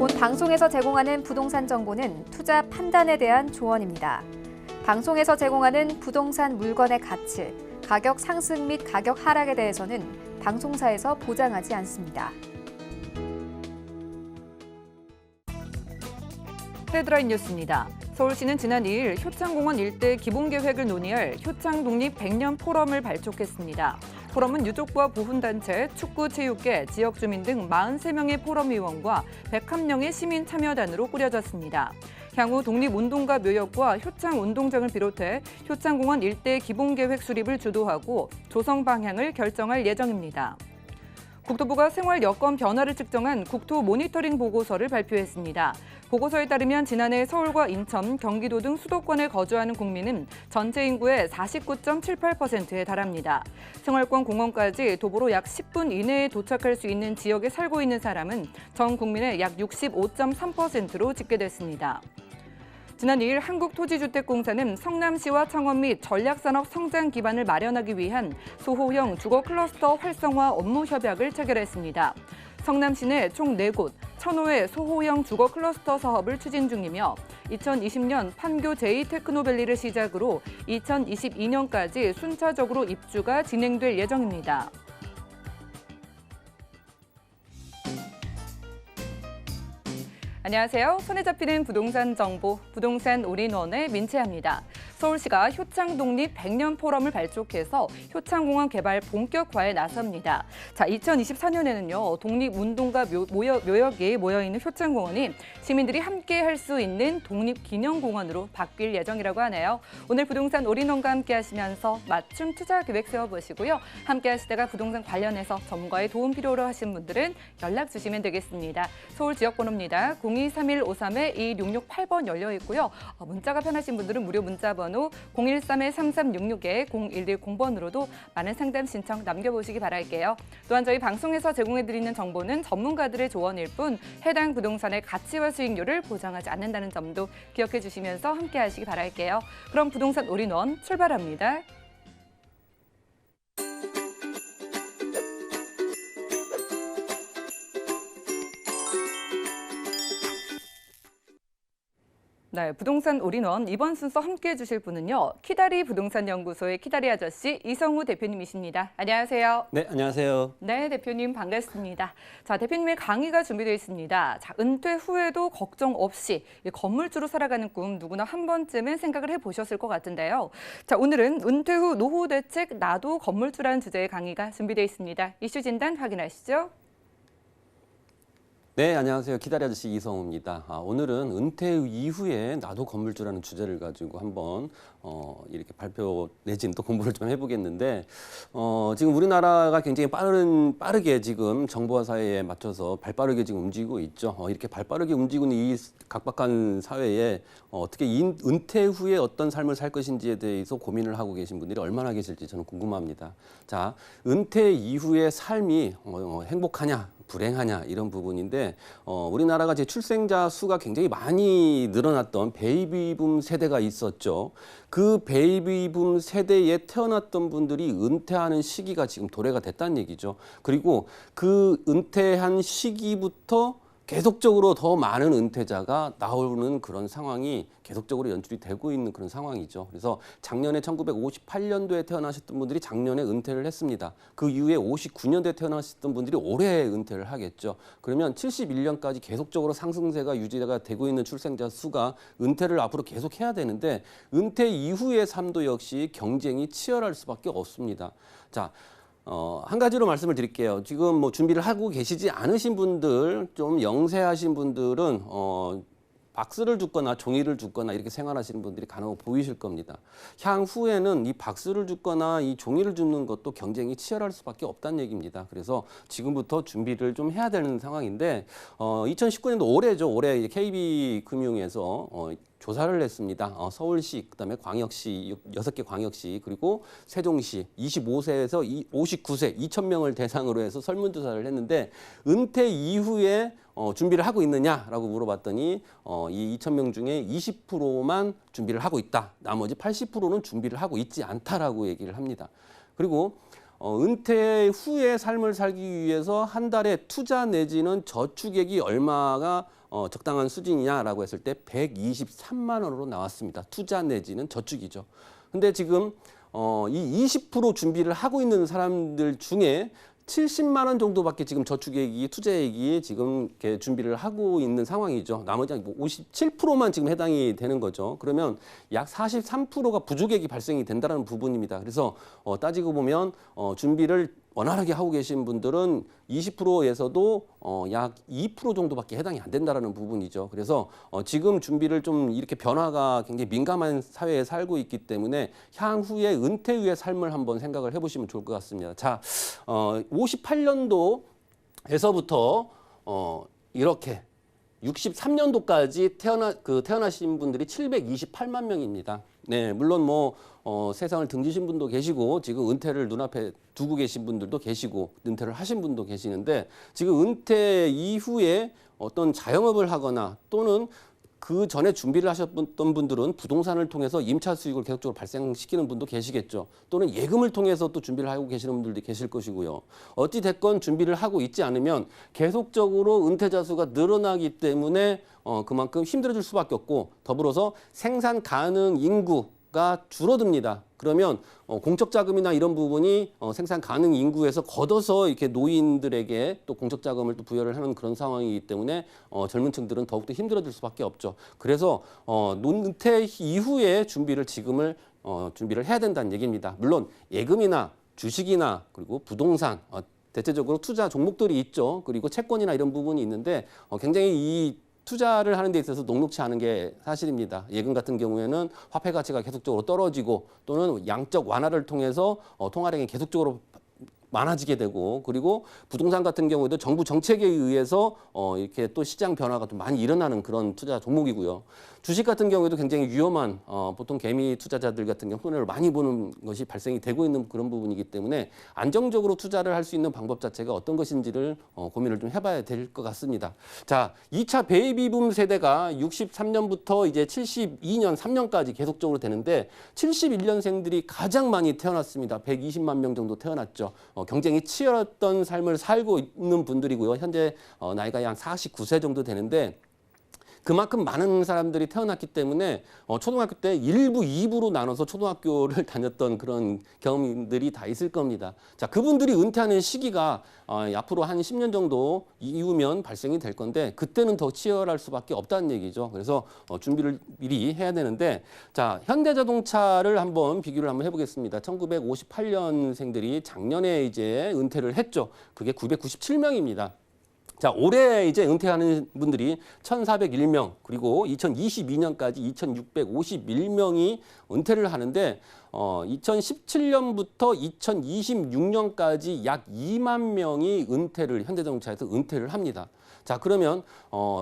본 방송에서 제공하는 부동산 정보는 투자 판단에 대한 조언입니다. 방송에서 제공하는 부동산 물건의 가치, 가격 상승 및 가격 하락에 대해서는 방송사에서 보장하지 않습니다. 헤드라인 뉴스입니다. 서울시는 지난 2일 효창공원 일대 기본계획을 논의할 효창 독립 100년 포럼을 발족했습니다. 포럼은 유족부와 보훈단체, 축구체육계, 지역주민 등 43명의 포럼위원과 101명의 시민 참여단으로 꾸려졌습니다. 향후 독립운동가 묘역과 효창운동장을 비롯해 효창공원 일대 기본계획 수립을 주도하고 조성 방향을 결정할 예정입니다. 국토부가 생활 여건 변화를 측정한 국토 모니터링 보고서를 발표했습니다. 보고서에 따르면 지난해 서울과 인천, 경기도 등 수도권에 거주하는 국민은 전체 인구의 49.78%에 달합니다. 생활권 공원까지 도보로 약 10분 이내에 도착할 수 있는 지역에 살고 있는 사람은 전 국민의 약 65.3%로 집계됐습니다. 지난 2일 한국토지주택공사는 성남시와 창원 및 전략산업 성장 기반을 마련하기 위한 소호형 주거 클러스터 활성화 업무 협약을 체결했습니다. 성남시 내 총 4곳 1,000호의 소호형 주거 클러스터 사업을 추진 중이며 2020년 판교 제2테크노밸리를 시작으로 2022년까지 순차적으로 입주가 진행될 예정입니다. 안녕하세요. 손에 잡히는 부동산 정보, 부동산 올인원의 민채합니다. 서울시가 효창 독립 100년 포럼을 발족해서 효창공원 개발 본격화에 나섭니다. 자, 2024년에는요, 독립운동가 묘역이 모여있는 효창공원이 시민들이 함께 할 수 있는 독립기념공원으로 바뀔 예정이라고 하네요. 오늘 부동산 올인원과 함께 하시면서 맞춤 투자 계획 세워보시고요. 함께 하시다가 부동산 관련해서 전문가의 도움 필요로 하신 분들은 연락 주시면 되겠습니다. 서울 지역번호입니다. 023153-2668번 열려 있고요. 문자가 편하신 분들은 무료 문자번호 013-3366-0110번으로도 많은 상담 신청 남겨보시기 바랄게요. 또한 저희 방송에서 제공해드리는 정보는 전문가들의 조언일 뿐 해당 부동산의 가치와 수익률을 보장하지 않는다는 점도 기억해 주시면서 함께 하시기 바랄게요. 그럼 부동산 올인원 출발합니다. 네, 부동산 올인원 이번 순서 함께해 주실 분은요. 키다리 부동산연구소의 키다리 아저씨 이성우 대표님이십니다. 안녕하세요. 네, 안녕하세요. 네, 대표님 반갑습니다. 자, 대표님의 강의가 준비되어 있습니다. 자, 은퇴 후에도 걱정 없이 건물주로 살아가는 꿈 누구나 한 번쯤은 생각을 해보셨을 것 같은데요. 자, 오늘은 은퇴 후 노후 대책 나도 건물주라는 주제의 강의가 준비되어 있습니다. 이슈 진단 확인하시죠. 네, 안녕하세요. 기다리 아저씨 이성우입니다. 오늘은 은퇴 이후에 나도 건물주라는 주제를 가지고 한번 이렇게 발표 내지는 또 공부를 좀 해보겠는데 지금 우리나라가 굉장히 빠르게 지금 정보화 사회에 맞춰서 발빠르게 지금 움직이고 있죠. 이렇게 발빠르게 움직이고 있는 이 각박한 사회에 어떻게 은퇴 후에 어떤 삶을 살 것인지에 대해서 고민을 하고 계신 분들이 얼마나 계실지 저는 궁금합니다. 자, 은퇴 이후의 삶이 행복하냐? 불행하냐 이런 부분인데 우리나라가 이제 출생자 수가 굉장히 많이 늘어났던 베이비붐 세대가 있었죠. 그 베이비붐 세대에 태어났던 분들이 은퇴하는 시기가 지금 도래가 됐다는 얘기죠. 그리고 그 은퇴한 시기부터 계속적으로 더 많은 은퇴자가 나오는 그런 상황이 계속적으로 연출이 되고 있는 그런 상황이죠. 그래서 작년에 1958년도에 태어나셨던 분들이 작년에 은퇴를 했습니다. 그 이후에 59년도에 태어나셨던 분들이 올해 은퇴를 하겠죠. 그러면 71년까지 계속적으로 상승세가 유지가 되고 있는 출생자 수가 은퇴를 앞으로 계속 해야 되는데 은퇴 이후의 삶도 역시 경쟁이 치열할 수밖에 없습니다. 자, 한 가지로 말씀을 드릴게요. 지금 뭐 준비를 하고 계시지 않으신 분들, 좀 영세하신 분들은 박스를 줍거나 종이를 줍거나 이렇게 생활하시는 분들이 간혹 보이실 겁니다. 향후에는 이 박스를 줍거나 이 종이를 줍는 것도 경쟁이 치열할 수밖에 없다는 얘기입니다. 그래서 지금부터 준비를 좀 해야 되는 상황인데 2019년도 올해죠. 올해 KB금융에서 조사를 했습니다. 서울시, 그다음에 광역시, 6개 광역시, 그리고 세종시 25세에서 59세 2,000명을 대상으로 해서 설문조사를 했는데 은퇴 이후에 준비를 하고 있느냐라고 물어봤더니 이 2,000명 중에 20%만 준비를 하고 있다. 나머지 80%는 준비를 하고 있지 않다라고 얘기를 합니다. 그리고 은퇴 후에 삶을 살기 위해서 한 달에 투자 내지는 저축액이 얼마가 적당한 수준이냐라고 했을 때 123만 원으로 나왔습니다. 투자 내지는 저축이죠. 근데 지금 이 20% 준비를 하고 있는 사람들 중에 70만 원 정도밖에 지금 저축액이, 투자액이 지금 이렇게 준비를 하고 있는 상황이죠. 나머지 57%만 지금 해당이 되는 거죠. 그러면 약 43%가 부족액이 발생이 된다는 부분입니다. 그래서 따지고 보면 준비를 원활하게 하고 계신 분들은 20%에서도 약 2% 정도밖에 해당이 안 된다는 부분이죠. 그래서 지금 준비를 좀 이렇게 변화가 굉장히 민감한 사회에 살고 있기 때문에 향후에 은퇴 후의 삶을 한번 생각을 해보시면 좋을 것 같습니다. 자, 58년도에서부터 이렇게 63년도까지 태어나신 분들이 728만 명입니다. 네, 물론 세상을 등지신 분도 계시고 지금 은퇴를 눈앞에 두고 계신 분들도 계시고 은퇴를 하신 분도 계시는데 지금 은퇴 이후에 어떤 자영업을 하거나 또는 그 전에 준비를 하셨던 분들은 부동산을 통해서 임차 수익을 계속적으로 발생시키는 분도 계시겠죠. 또는 예금을 통해서 또 준비를 하고 계시는 분들도 계실 것이고요. 어찌 됐건 준비를 하고 있지 않으면 계속적으로 은퇴자 수가 늘어나기 때문에 그만큼 힘들어질 수밖에 없고 더불어서 생산 가능 인구가 줄어듭니다. 그러면 공적 자금이나 이런 부분이 생산 가능 인구에서 걷어서 이렇게 노인들에게 또 공적 자금을 또 부여를 하는 그런 상황이기 때문에 젊은 층들은 더욱더 힘들어질 수밖에 없죠. 그래서 은퇴 이후에 준비를 준비를 해야 된다는 얘기입니다. 물론 예금이나 주식이나 그리고 부동산 대체적으로 투자 종목들이 있죠. 그리고 채권이나 이런 부분이 있는데 굉장히 이 투자를 하는 데 있어서 녹록치 않은 게 사실입니다. 예금 같은 경우에는 화폐 가치가 계속적으로 떨어지고 또는 양적 완화를 통해서 통화량이 계속적으로 많아지게 되고 그리고 부동산 같은 경우에도 정부 정책에 의해서 이렇게 또 시장 변화가 좀 많이 일어나는 그런 투자 종목이고요. 주식 같은 경우에도 굉장히 위험한 보통 개미 투자자들 같은 경우 손해를 많이 보는 것이 발생이 되고 있는 그런 부분이기 때문에 안정적으로 투자를 할 수 있는 방법 자체가 어떤 것인지를 고민을 좀 해봐야 될 것 같습니다. 자, 2차 베이비붐 세대가 63년부터 이제 72년 3년까지 계속적으로 되는데 71년생들이 가장 많이 태어났습니다. 120만 명 정도 태어났죠. 경쟁이 치열했던 삶을 살고 있는 분들이고요. 현재 나이가 약 49세 정도 되는데 그만큼 많은 사람들이 태어났기 때문에 초등학교 때 1부, 2부로 나눠서 초등학교를 다녔던 그런 경험들이 다 있을 겁니다. 자, 그분들이 은퇴하는 시기가 앞으로 한 10년 정도 이후면 발생이 될 건데 그때는 더 치열할 수밖에 없다는 얘기죠. 그래서 준비를 미리 해야 되는데 자, 현대자동차를 한번 비교를 한번 해보겠습니다. 1958년생들이 작년에 이제 은퇴를 했죠. 그게 997명입니다. 자, 올해 이제 은퇴하는 분들이 1,401명, 그리고 2022년까지 2,651명이 은퇴를 하는데 2017년부터 2026년까지 약 2만 명이 현대자동차에서 은퇴를 합니다. 자, 그러면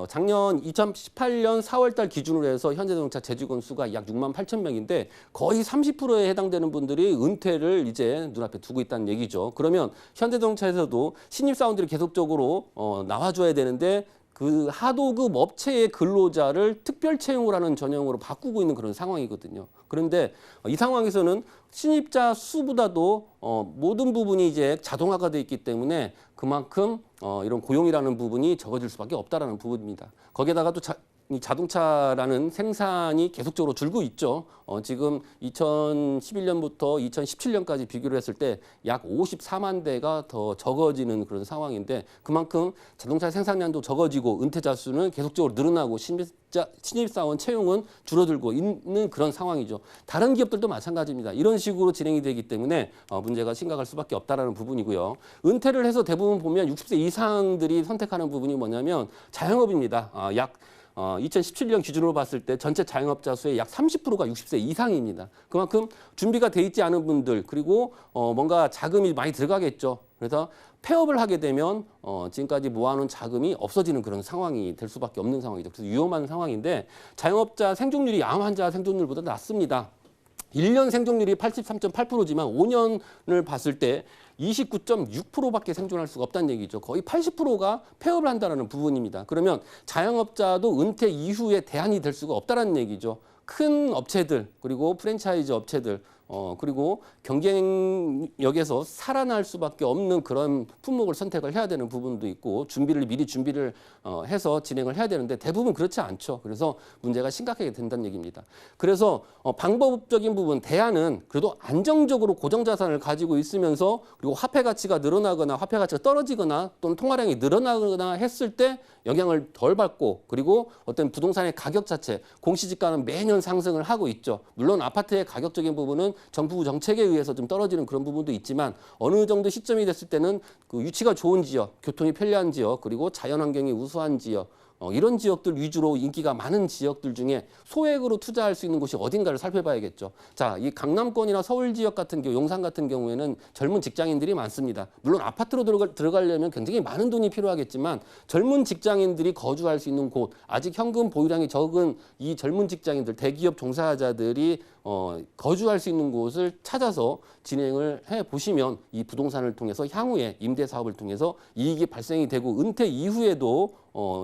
작년 2018년 4월달 기준으로 해서 현대자동차 재직원 수가 약 6만 8천 명인데 거의 30%에 해당되는 분들이 은퇴를 이제 눈앞에 두고 있다는 얘기죠. 그러면 현대자동차에서도 신입사원들이 계속적으로 나와줘야 되는데 그 하도급 업체의 근로자를 특별 채용을 하는 전형으로 바꾸고 있는 그런 상황이거든요. 그런데 이 상황에서는 신입자 수보다도 모든 부분이 이제 자동화가 돼 있기 때문에 그만큼 이런 고용이라는 부분이 적어질 수밖에 없다라는 부분입니다. 거기에다가 또 이 자동차라는 생산이 계속적으로 줄고 있죠. 지금 2011년부터 2017년까지 비교를 했을 때 약 54만 대가 더 적어지는 그런 상황인데 그만큼 자동차 생산량도 적어지고 은퇴자 수는 계속적으로 늘어나고 신입사원 채용은 줄어들고 있는 그런 상황이죠. 다른 기업들도 마찬가지입니다. 이런 식으로 진행이 되기 때문에 문제가 심각할 수밖에 없다라는 부분이고요. 은퇴를 해서 대부분 보면 60세 이상들이 선택하는 부분이 뭐냐면 자영업입니다. 약 2017년 기준으로 봤을 때 전체 자영업자 수의 약 30%가 60세 이상입니다. 그만큼 준비가 돼 있지 않은 분들 그리고 뭔가 자금이 많이 들어가겠죠. 그래서 폐업을 하게 되면 지금까지 모아놓은 자금이 없어지는 그런 상황이 될 수밖에 없는 상황이죠. 그래서 위험한 상황인데 자영업자 생존율이 암 환자 생존율보다 낮습니다. 1년 생존율이 83.8%지만 5년을 봤을 때 29.6%밖에 생존할 수가 없다는 얘기죠. 거의 80%가 폐업을 한다는 부분입니다. 그러면 자영업자도 은퇴 이후에 대안이 될 수가 없다는 얘기죠. 큰 업체들 그리고 프랜차이즈 업체들 그리고 경쟁력에서 살아날 수밖에 없는 그런 품목을 선택을 해야 되는 부분도 있고 미리 준비를 해서 진행을 해야 되는데 대부분 그렇지 않죠. 그래서 문제가 심각하게 된다는 얘기입니다. 그래서 방법적인 부분, 대안은 그래도 안정적으로 고정자산을 가지고 있으면서 그리고 화폐 가치가 늘어나거나 화폐 가치가 떨어지거나 또는 통화량이 늘어나거나 했을 때 영향을 덜 받고 그리고 어떤 부동산의 가격 자체, 공시지가는 매년 상승을 하고 있죠. 물론 아파트의 가격적인 부분은 정부 정책에 의해서 좀 떨어지는 그런 부분도 있지만 어느 정도 시점이 됐을 때는 그 위치가 좋은 지역, 교통이 편리한 지역, 그리고 자연환경이 우수한 지역, 이런 지역들 위주로 인기가 많은 지역들 중에 소액으로 투자할 수 있는 곳이 어딘가를 살펴봐야겠죠. 자, 이 강남권이나 서울 지역 같은 경우, 용산 같은 경우에는 젊은 직장인들이 많습니다. 물론 아파트로 들어가려면 굉장히 많은 돈이 필요하겠지만 젊은 직장인들이 거주할 수 있는 곳, 아직 현금 보유량이 적은 이 젊은 직장인들, 대기업 종사자들이 거주할 수 있는 곳을 찾아서 진행을 해 보시면 이 부동산을 통해서 향후에 임대 사업을 통해서 이익이 발생이 되고 은퇴 이후에도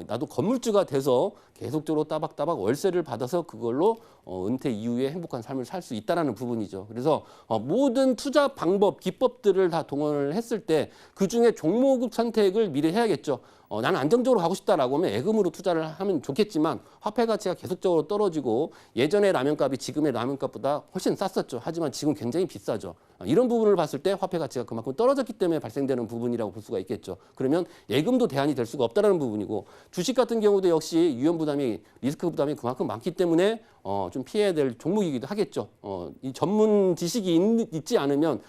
나도 건물주가 돼서 계속적으로 따박따박 월세를 받아서 그걸로 은퇴 이후에 행복한 삶을 살 수 있다는 부분이죠. 그래서 모든 투자 방법, 기법들을 다 동원을 했을 때 그중에 종목 선택을 미리 해야겠죠. 나는 안정적으로 가고 싶다라고 하면 예금으로 투자를 하면 좋겠지만 화폐 가치가 계속적으로 떨어지고 예전의 라면값이 지금의 라면값보다 훨씬 쌌었죠. 하지만 지금 굉장히 비싸죠. 이런 부분을 봤을 때 화폐 가치가 그만큼 떨어졌기 때문에 발생되는 부분이라고 볼 수가 있겠죠. 그러면 예금도 대안이 될 수가 없다는 부분이고 주식 같은 경우도 역시 위험 부담이 리스크 부담이 그만큼 많기 때문에 좀 피해야 될 종목이기도 하겠죠. 이 전문 지식이 있지 않으면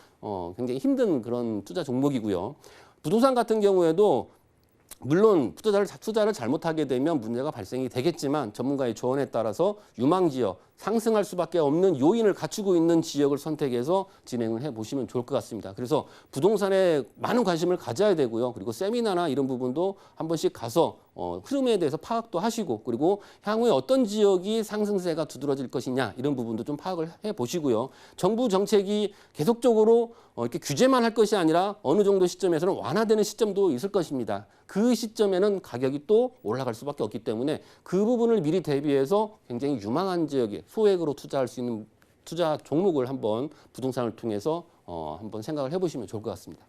굉장히 힘든 그런 투자 종목이고요. 부동산 같은 경우에도 물론 투자를 잘못하게 되면 문제가 발생이 되겠지만 전문가의 조언에 따라서 유망지역, 상승할 수밖에 없는 요인을 갖추고 있는 지역을 선택해서 진행을 해보시면 좋을 것 같습니다. 그래서 부동산에 많은 관심을 가져야 되고요. 그리고 세미나나 이런 부분도 한 번씩 가서 흐름에 대해서 파악도 하시고 그리고 향후에 어떤 지역이 상승세가 두드러질 것이냐 이런 부분도 좀 파악을 해보시고요. 정부 정책이 계속적으로 이렇게 규제만 할 것이 아니라 어느 정도 시점에서는 완화되는 시점도 있을 것입니다. 그 시점에는 가격이 또 올라갈 수밖에 없기 때문에 그 부분을 미리 대비해서 굉장히 유망한 지역에 소액으로 투자할 수 있는 투자 종목을 한번 부동산을 통해서 한번 생각을 해보시면 좋을 것 같습니다.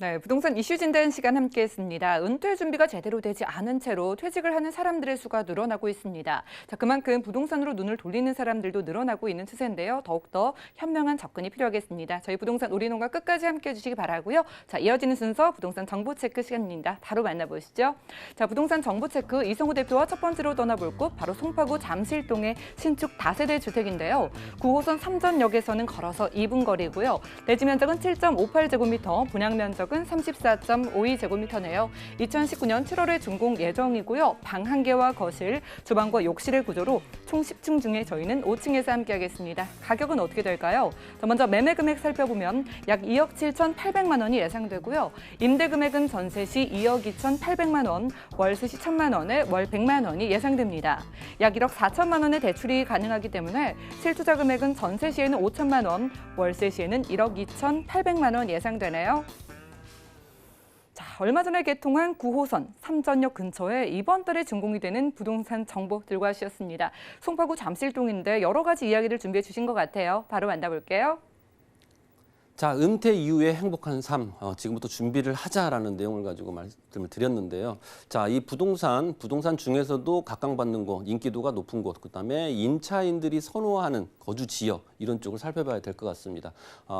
네, 부동산 이슈 진단 시간 함께했습니다. 은퇴 준비가 제대로 되지 않은 채로 퇴직을 하는 사람들의 수가 늘어나고 있습니다. 자, 그만큼 부동산으로 눈을 돌리는 사람들도 늘어나고 있는 추세인데요. 더욱더 현명한 접근이 필요하겠습니다. 저희 부동산 우리농가 끝까지 함께해 주시기 바라고요. 자, 이어지는 순서 부동산 정보 체크 시간입니다. 바로 만나보시죠. 자, 부동산 정보 체크 이성우 대표와 첫 번째로 떠나볼 곳 바로 송파구 잠실동의 신축 다세대 주택인데요. 9호선 3전역에서는 걸어서 2분 거리고요. 대지 면적은 7.58제곱미터, 분양 면적 은 34.52제곱미터네요. 2019년 7월에 준공 예정이고요. 방 1개와 거실, 주방과 욕실의 구조로 총 10층 중에 저희는 5층에서 함께하겠습니다. 가격은 어떻게 될까요? 먼저 매매 금액 살펴보면 약 2억 7,800만 원이 예상되고요. 임대 금액은 전세 시 2억 2,800만 원, 월세 시 1,000만 원에 월 100만 원이 예상됩니다. 약 1억 4천만 원의 대출이 가능하기 때문에 실투자 금액은 전세 시에는 5천만 원, 월세 시에는 1억 2,800만 원 예상되네요. 자, 얼마 전에 개통한 9호선 3전역 근처에 이번 달에 준공이 되는 부동산 정보 들고 와주셨습니다. 송파구 잠실동인데 여러 가지 이야기를 준비해 주신 것 같아요. 바로 만나볼게요. 자, 은퇴 이후의 행복한 삶, 지금부터 준비를 하자라는 내용을 가지고 말씀을 드렸는데요. 자, 이 부동산 중에서도 각광받는 곳, 인기도가 높은 곳, 그다음에 임차인들이 선호하는 거주 지역 이런 쪽을 살펴봐야 될 것 같습니다.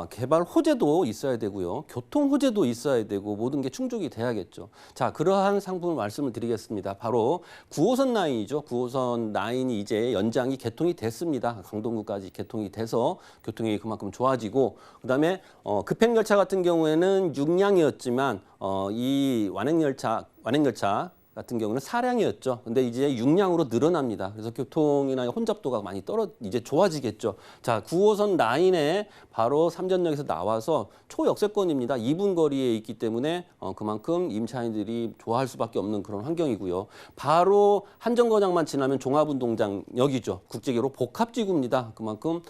개발 호재도 있어야 되고요, 교통 호재도 있어야 되고 모든 게 충족이 돼야겠죠. 자, 그러한 상품을 말씀을 드리겠습니다. 바로 9호선 라인이죠. 9호선 라인이 이제 연장이 개통이 됐습니다. 강동구까지 개통이 돼서 교통이 그만큼 좋아지고 그다음에 급행열차 같은 경우에는 6량이었지만 이 완행열차 같은 경우는 4량이었죠. 근데 이제 6량으로 늘어납니다. 그래서 교통이나 혼잡도가 많이 이제 좋아지겠죠. 자, 9호선 라인에 바로 삼전역에서 나와서 초역세권입니다. 2분 거리에 있기 때문에 그만큼 임차인들이 좋아할 수밖에 없는 그런 환경이고요. 바로 한정거장만 지나면 종합운동장역이죠. 국제기로 복합지구입니다. 그만큼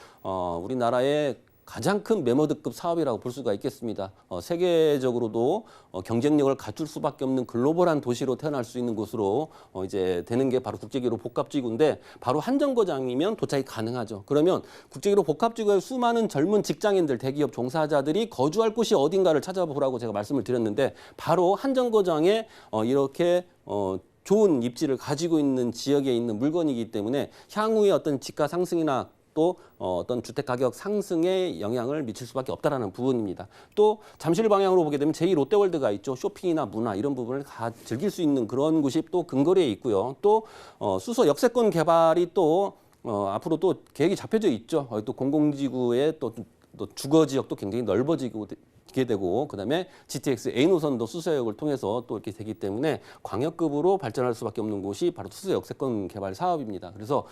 우리나라의 가장 큰 메머드급 사업이라고 볼 수가 있겠습니다. 세계적으로도 경쟁력을 갖출 수밖에 없는 글로벌한 도시로 태어날 수 있는 곳으로 이제 되는 게 바로 국제기로 복합지구인데 바로 한 정거장이면 도착이 가능하죠. 그러면 국제기로 복합지구의 수많은 젊은 직장인들, 대기업 종사자들이 거주할 곳이 어딘가를 찾아보라고 제가 말씀을 드렸는데 바로 한 정거장에 이렇게 좋은 입지를 가지고 있는 지역에 있는 물건이기 때문에 향후에 어떤 집가 상승이나 또 어떤 주택 가격 상승에 영향을 미칠 수밖에 없다라는 부분입니다. 또 잠실 방향으로 보게 되면 제2 롯데월드가 있죠. 쇼핑이나 문화 이런 부분을 다 즐길 수 있는 그런 곳이 또 근거리에 있고요. 또 수서 역세권 개발이 또 앞으로 또 계획이 잡혀져 있죠. 또 공공지구의 또 주거 지역도 굉장히 넓어지게 되고 그다음에 GTX A 노선도 수서역을 통해서 또 이렇게 되기 때문에 광역급으로 발전할 수밖에 없는 곳이 바로 수서 역세권 개발 사업입니다. 그래서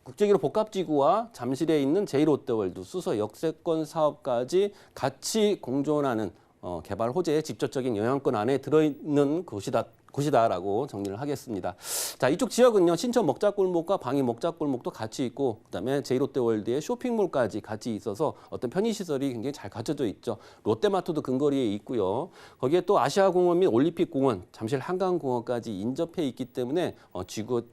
국제기로 복합지구와 잠실에 있는 제1롯데월드 수서 역세권 사업까지 같이 공존하는 개발 호재의 직접적인 영향권 안에 들어있는 곳이다라고 정리를 하겠습니다. 자, 이쪽 지역은요. 신천 먹자골목과 방위 먹자골목도 같이 있고 그다음에 제1롯데월드의 쇼핑몰까지 같이 있어서 어떤 편의시설이 굉장히 잘 갖춰져 있죠. 롯데마트도 근거리에 있고요. 거기에 또 아시아공원 및 올림픽공원, 잠실 한강공원까지 인접해 있기 때문에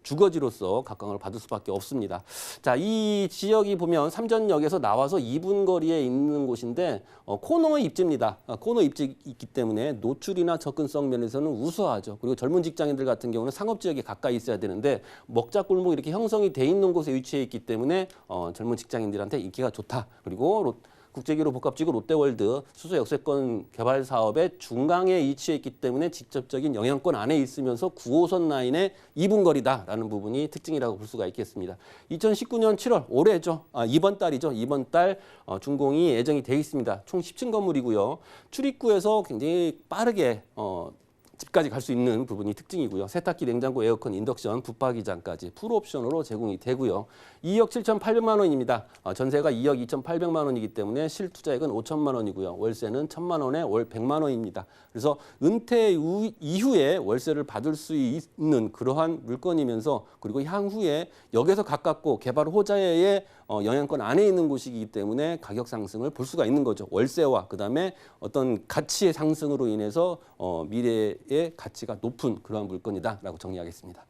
주거지로서 각광을 받을 수밖에 없습니다. 자, 이 지역이 보면 삼전역에서 나와서 2분 거리에 있는 곳인데 코너 입지입니다. 코너 입지 있기 때문에 노출이나 접근성 면에서는 우수하죠. 그리고 젊은 직장인들 같은 경우는 상업지역에 가까이 있어야 되는데 먹자골목 이렇게 형성이 돼 있는 곳에 위치해 있기 때문에 젊은 직장인들한테 인기가 좋다. 그리고 국제기로 복합지구 롯데월드 수서 역세권 개발 사업의 중앙에 위치해 있기 때문에 직접적인 영향권 안에 있으면서 9호선 라인의 2분 거리다라는 부분이 특징이라고 볼 수가 있겠습니다. 2019년 7월 올해죠. 이번 달이죠. 이번 달 준공이 예정이 돼 있습니다. 총 10층 건물이고요. 출입구에서 굉장히 빠르게 집까지 갈 수 있는 부분이 특징이고요. 세탁기, 냉장고, 에어컨, 인덕션, 붙박이장까지 풀옵션으로 제공이 되고요. 2억 7,800만 원입니다. 전세가 2억 2,800만 원이기 때문에 실투자액은 5천만 원이고요. 월세는 1,000만 원에 월 100만 원입니다. 그래서 은퇴 이후에 월세를 받을 수 있는 그러한 물건이면서 그리고 향후에 역에서 가깝고 개발 호재의 영향권 안에 있는 곳이기 때문에 가격 상승을 볼 수가 있는 거죠. 월세와 그다음에 어떤 가치의 상승으로 인해서 미래의 가치가 높은 그러한 물건이다라고 정리하겠습니다.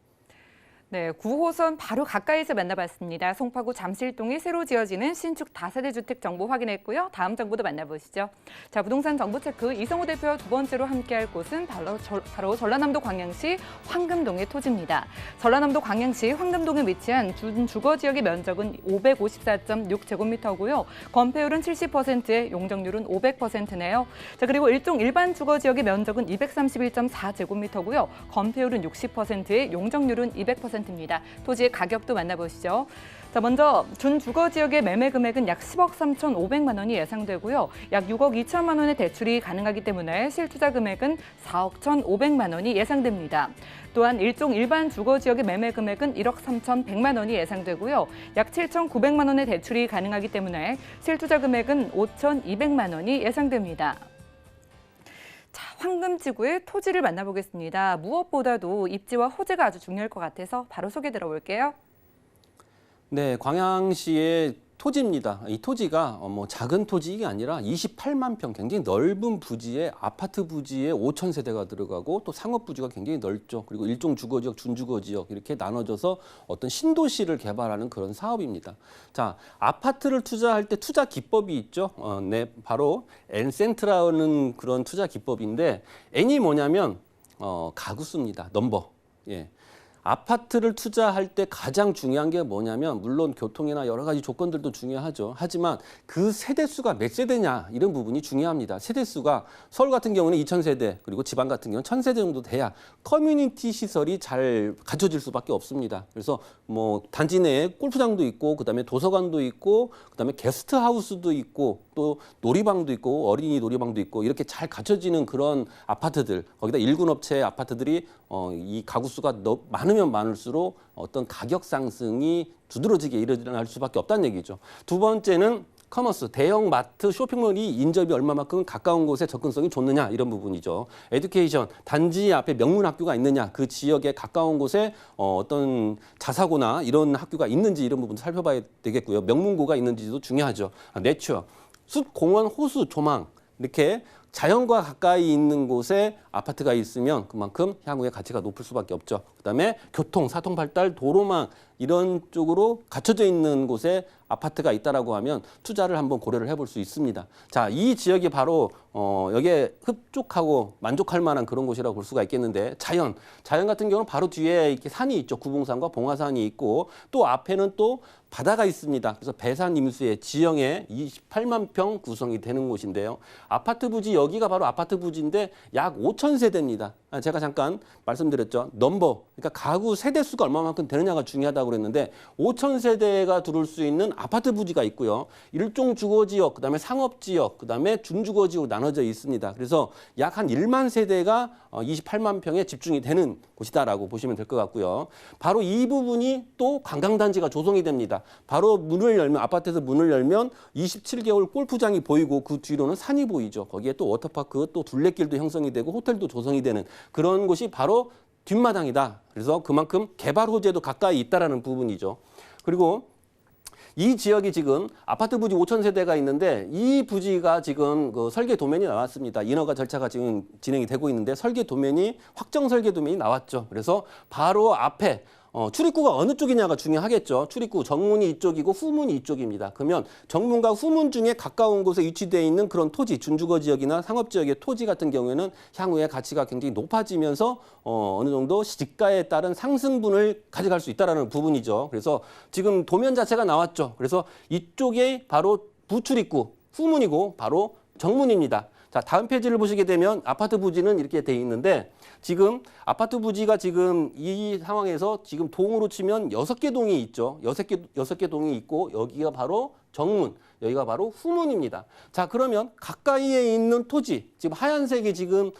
네, 9호선 바로 가까이서 만나봤습니다. 송파구 잠실동이 새로 지어지는 신축 다세대 주택 정보 확인했고요. 다음 정보도 만나보시죠. 자, 부동산 정보 체크 이성우 대표와 두 번째로 함께할 곳은 바로 전라남도 광양시 황금동의 토지입니다. 전라남도 광양시 황금동에 위치한 주거 지역의 면적은 554.6제곱미터고요. 건폐율은 70%에 용적률은 500%네요. 자, 그리고 일반 주거 지역의 면적은 231.4제곱미터고요. 건폐율은 60%에 용적률은 200%입니다. 토지의 가격도 만나보시죠. 자, 먼저 준주거 지역의 매매 금액은 약 10억 3,500만 원이 예상되고요. 약 6억 2천만 원의 대출이 가능하기 때문에 실투자 금액은 4억 1,500만 원이 예상됩니다. 또한 일반 주거 지역의 매매 금액은 1억 3,100만 원이 예상되고요. 약 7,900만 원의 대출이 가능하기 때문에 실투자 금액은 5,200만 원이 예상됩니다. 자, 황금지구의 토지를 만나보겠습니다. 무엇보다도 입지와 호재가 아주 중요할 것 같아서 바로 소개 들어볼게요. 네, 광양시의 토지입니다. 이 토지가 작은 토지가 아니라 28만 평 굉장히 넓은 부지에 아파트 부지에 5천 세대가 들어가고 또 상업 부지가 굉장히 넓죠. 그리고 일종 주거 지역, 준주거 지역 이렇게 나눠져서 어떤 신도시를 개발하는 그런 사업입니다. 자, 아파트를 투자할 때 투자 기법이 있죠. 네, 바로 N센트라는 그런 투자 기법인데 N이 뭐냐면 가구 수입니다. 넘버. 예. 아파트를 투자할 때 가장 중요한 게 뭐냐면 물론 교통이나 여러 가지 조건들도 중요하죠. 하지만 그 세대수가 몇 세대냐 이런 부분이 중요합니다. 세대수가 서울 같은 경우는 2,000세대 그리고 지방 같은 경우는 1,000세대 정도 돼야 커뮤니티 시설이 잘 갖춰질 수밖에 없습니다. 그래서 뭐 단지 내에 골프장도 있고 그다음에 도서관도 있고 그다음에 게스트하우스도 있고 또 놀이방도 있고 어린이 놀이방도 있고 이렇게 잘 갖춰지는 그런 아파트들 거기다 일군업체 아파트들이 이 가구 수가 많으면 많을수록 어떤 가격 상승이 두드러지게 일어날 수밖에 없다는 얘기죠. 두 번째는 커머스, 대형 마트, 쇼핑몰이 인접이 얼마만큼 가까운 곳에 접근성이 좋느냐 이런 부분이죠. 에듀케이션, 단지 앞에 명문 학교가 있느냐, 그 지역에 가까운 곳에 어떤 자사고나 이런 학교가 있는지 이런 부분 살펴봐야 되겠고요. 명문고가 있는지도 중요하죠. 내추럴. 숲, 공원, 호수, 조망 이렇게 자연과 가까이 있는 곳에 아파트가 있으면 그만큼 향후에 가치가 높을 수밖에 없죠. 그다음에 교통, 사통 발달, 도로망 이런 쪽으로 갖춰져 있는 곳에 아파트가 있다라고 하면 투자를 한번 고려를 해볼 수 있습니다. 자, 이 지역이 바로 여기에 흡족하고 만족할 만한 그런 곳이라고 볼 수가 있겠는데 자연 같은 경우는 바로 뒤에 이렇게 산이 있죠. 구봉산과 봉화산이 있고 또 앞에는 또 바다가 있습니다. 그래서 배산 임수의 지형에 28만 평 구성이 되는 곳인데요. 아파트 부지 여기가 바로 아파트 부지인데 약 5천 세대입니다. 제가 잠깐 말씀드렸죠. 넘버, 그러니까 가구 세대 수가 얼마만큼 되느냐가 중요하다고 그랬는데 5천 세대가 들어올 수 있는 아파트 부지가 있고요. 일종 주거 지역, 그다음에 상업 지역, 그다음에 준주거 지역으로 나눠져 있습니다. 그래서 약 한 1만 세대가 28만 평에 집중이 되는 곳이다라고 보시면 될 것 같고요. 바로 이 부분이 또 관광단지가 조성이 됩니다. 바로 문을 열면 아파트에서 문을 열면 27개월 골프장이 보이고 그 뒤로는 산이 보이죠. 거기에 또 워터파크, 또 둘레길도 형성이 되고 호텔도 조성이 되는 그런 곳이 바로 뒷마당이다. 그래서 그만큼 개발 호재도 가까이 있다라는 부분이죠. 그리고 이 지역이 지금 아파트 부지 5천 세대가 있는데 이 부지가 지금 그 설계 도면이 나왔습니다. 인허가 절차가 지금 진행이 되고 있는데 설계 도면이 확정 설계 도면이 나왔죠. 그래서 바로 앞에 출입구가 어느 쪽이냐가 중요하겠죠. 출입구 정문이 이쪽이고 후문이 이쪽입니다. 그러면 정문과 후문 중에 가까운 곳에 위치되어 있는 그런 토지, 준주거 지역이나 상업 지역의 토지 같은 경우에는 향후에 가치가 굉장히 높아지면서 어느 정도 시가에 따른 상승분을 가져갈 수 있다는 부분이죠. 그래서 지금 도면 자체가 나왔죠. 그래서 이쪽에 바로 부출입구, 후문이고 바로 정문입니다. 자, 다음 페이지를 보시게 되면 아파트 부지는 이렇게 돼 있는데 지금 아파트 부지가 지금 이 상황에서 지금 동으로 치면 6개 동이 있죠. 6개 동이 있고 여기가 바로 정문, 여기가 바로 후문입니다. 자, 그러면 가까이에 있는 토지, 지금 하얀색이 지금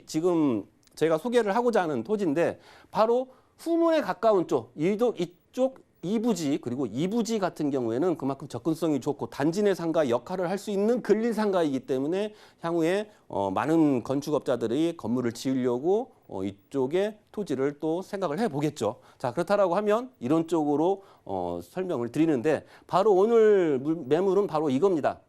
지금 제가 소개를 하고자 하는 토지인데 바로 후문에 가까운 쪽, 이쪽 이 부지 그리고 이 부지 같은 경우에는 그만큼 접근성이 좋고 단지 내 상가 역할을 할 수 있는 근린 상가이기 때문에 향후에 많은 건축업자들이 건물을 지으려고 이쪽에 토지를 또 생각을 해보겠죠. 자, 그렇다라고 하면 이런 쪽으로 설명을 드리는데 바로 오늘 매물은 바로 이겁니다.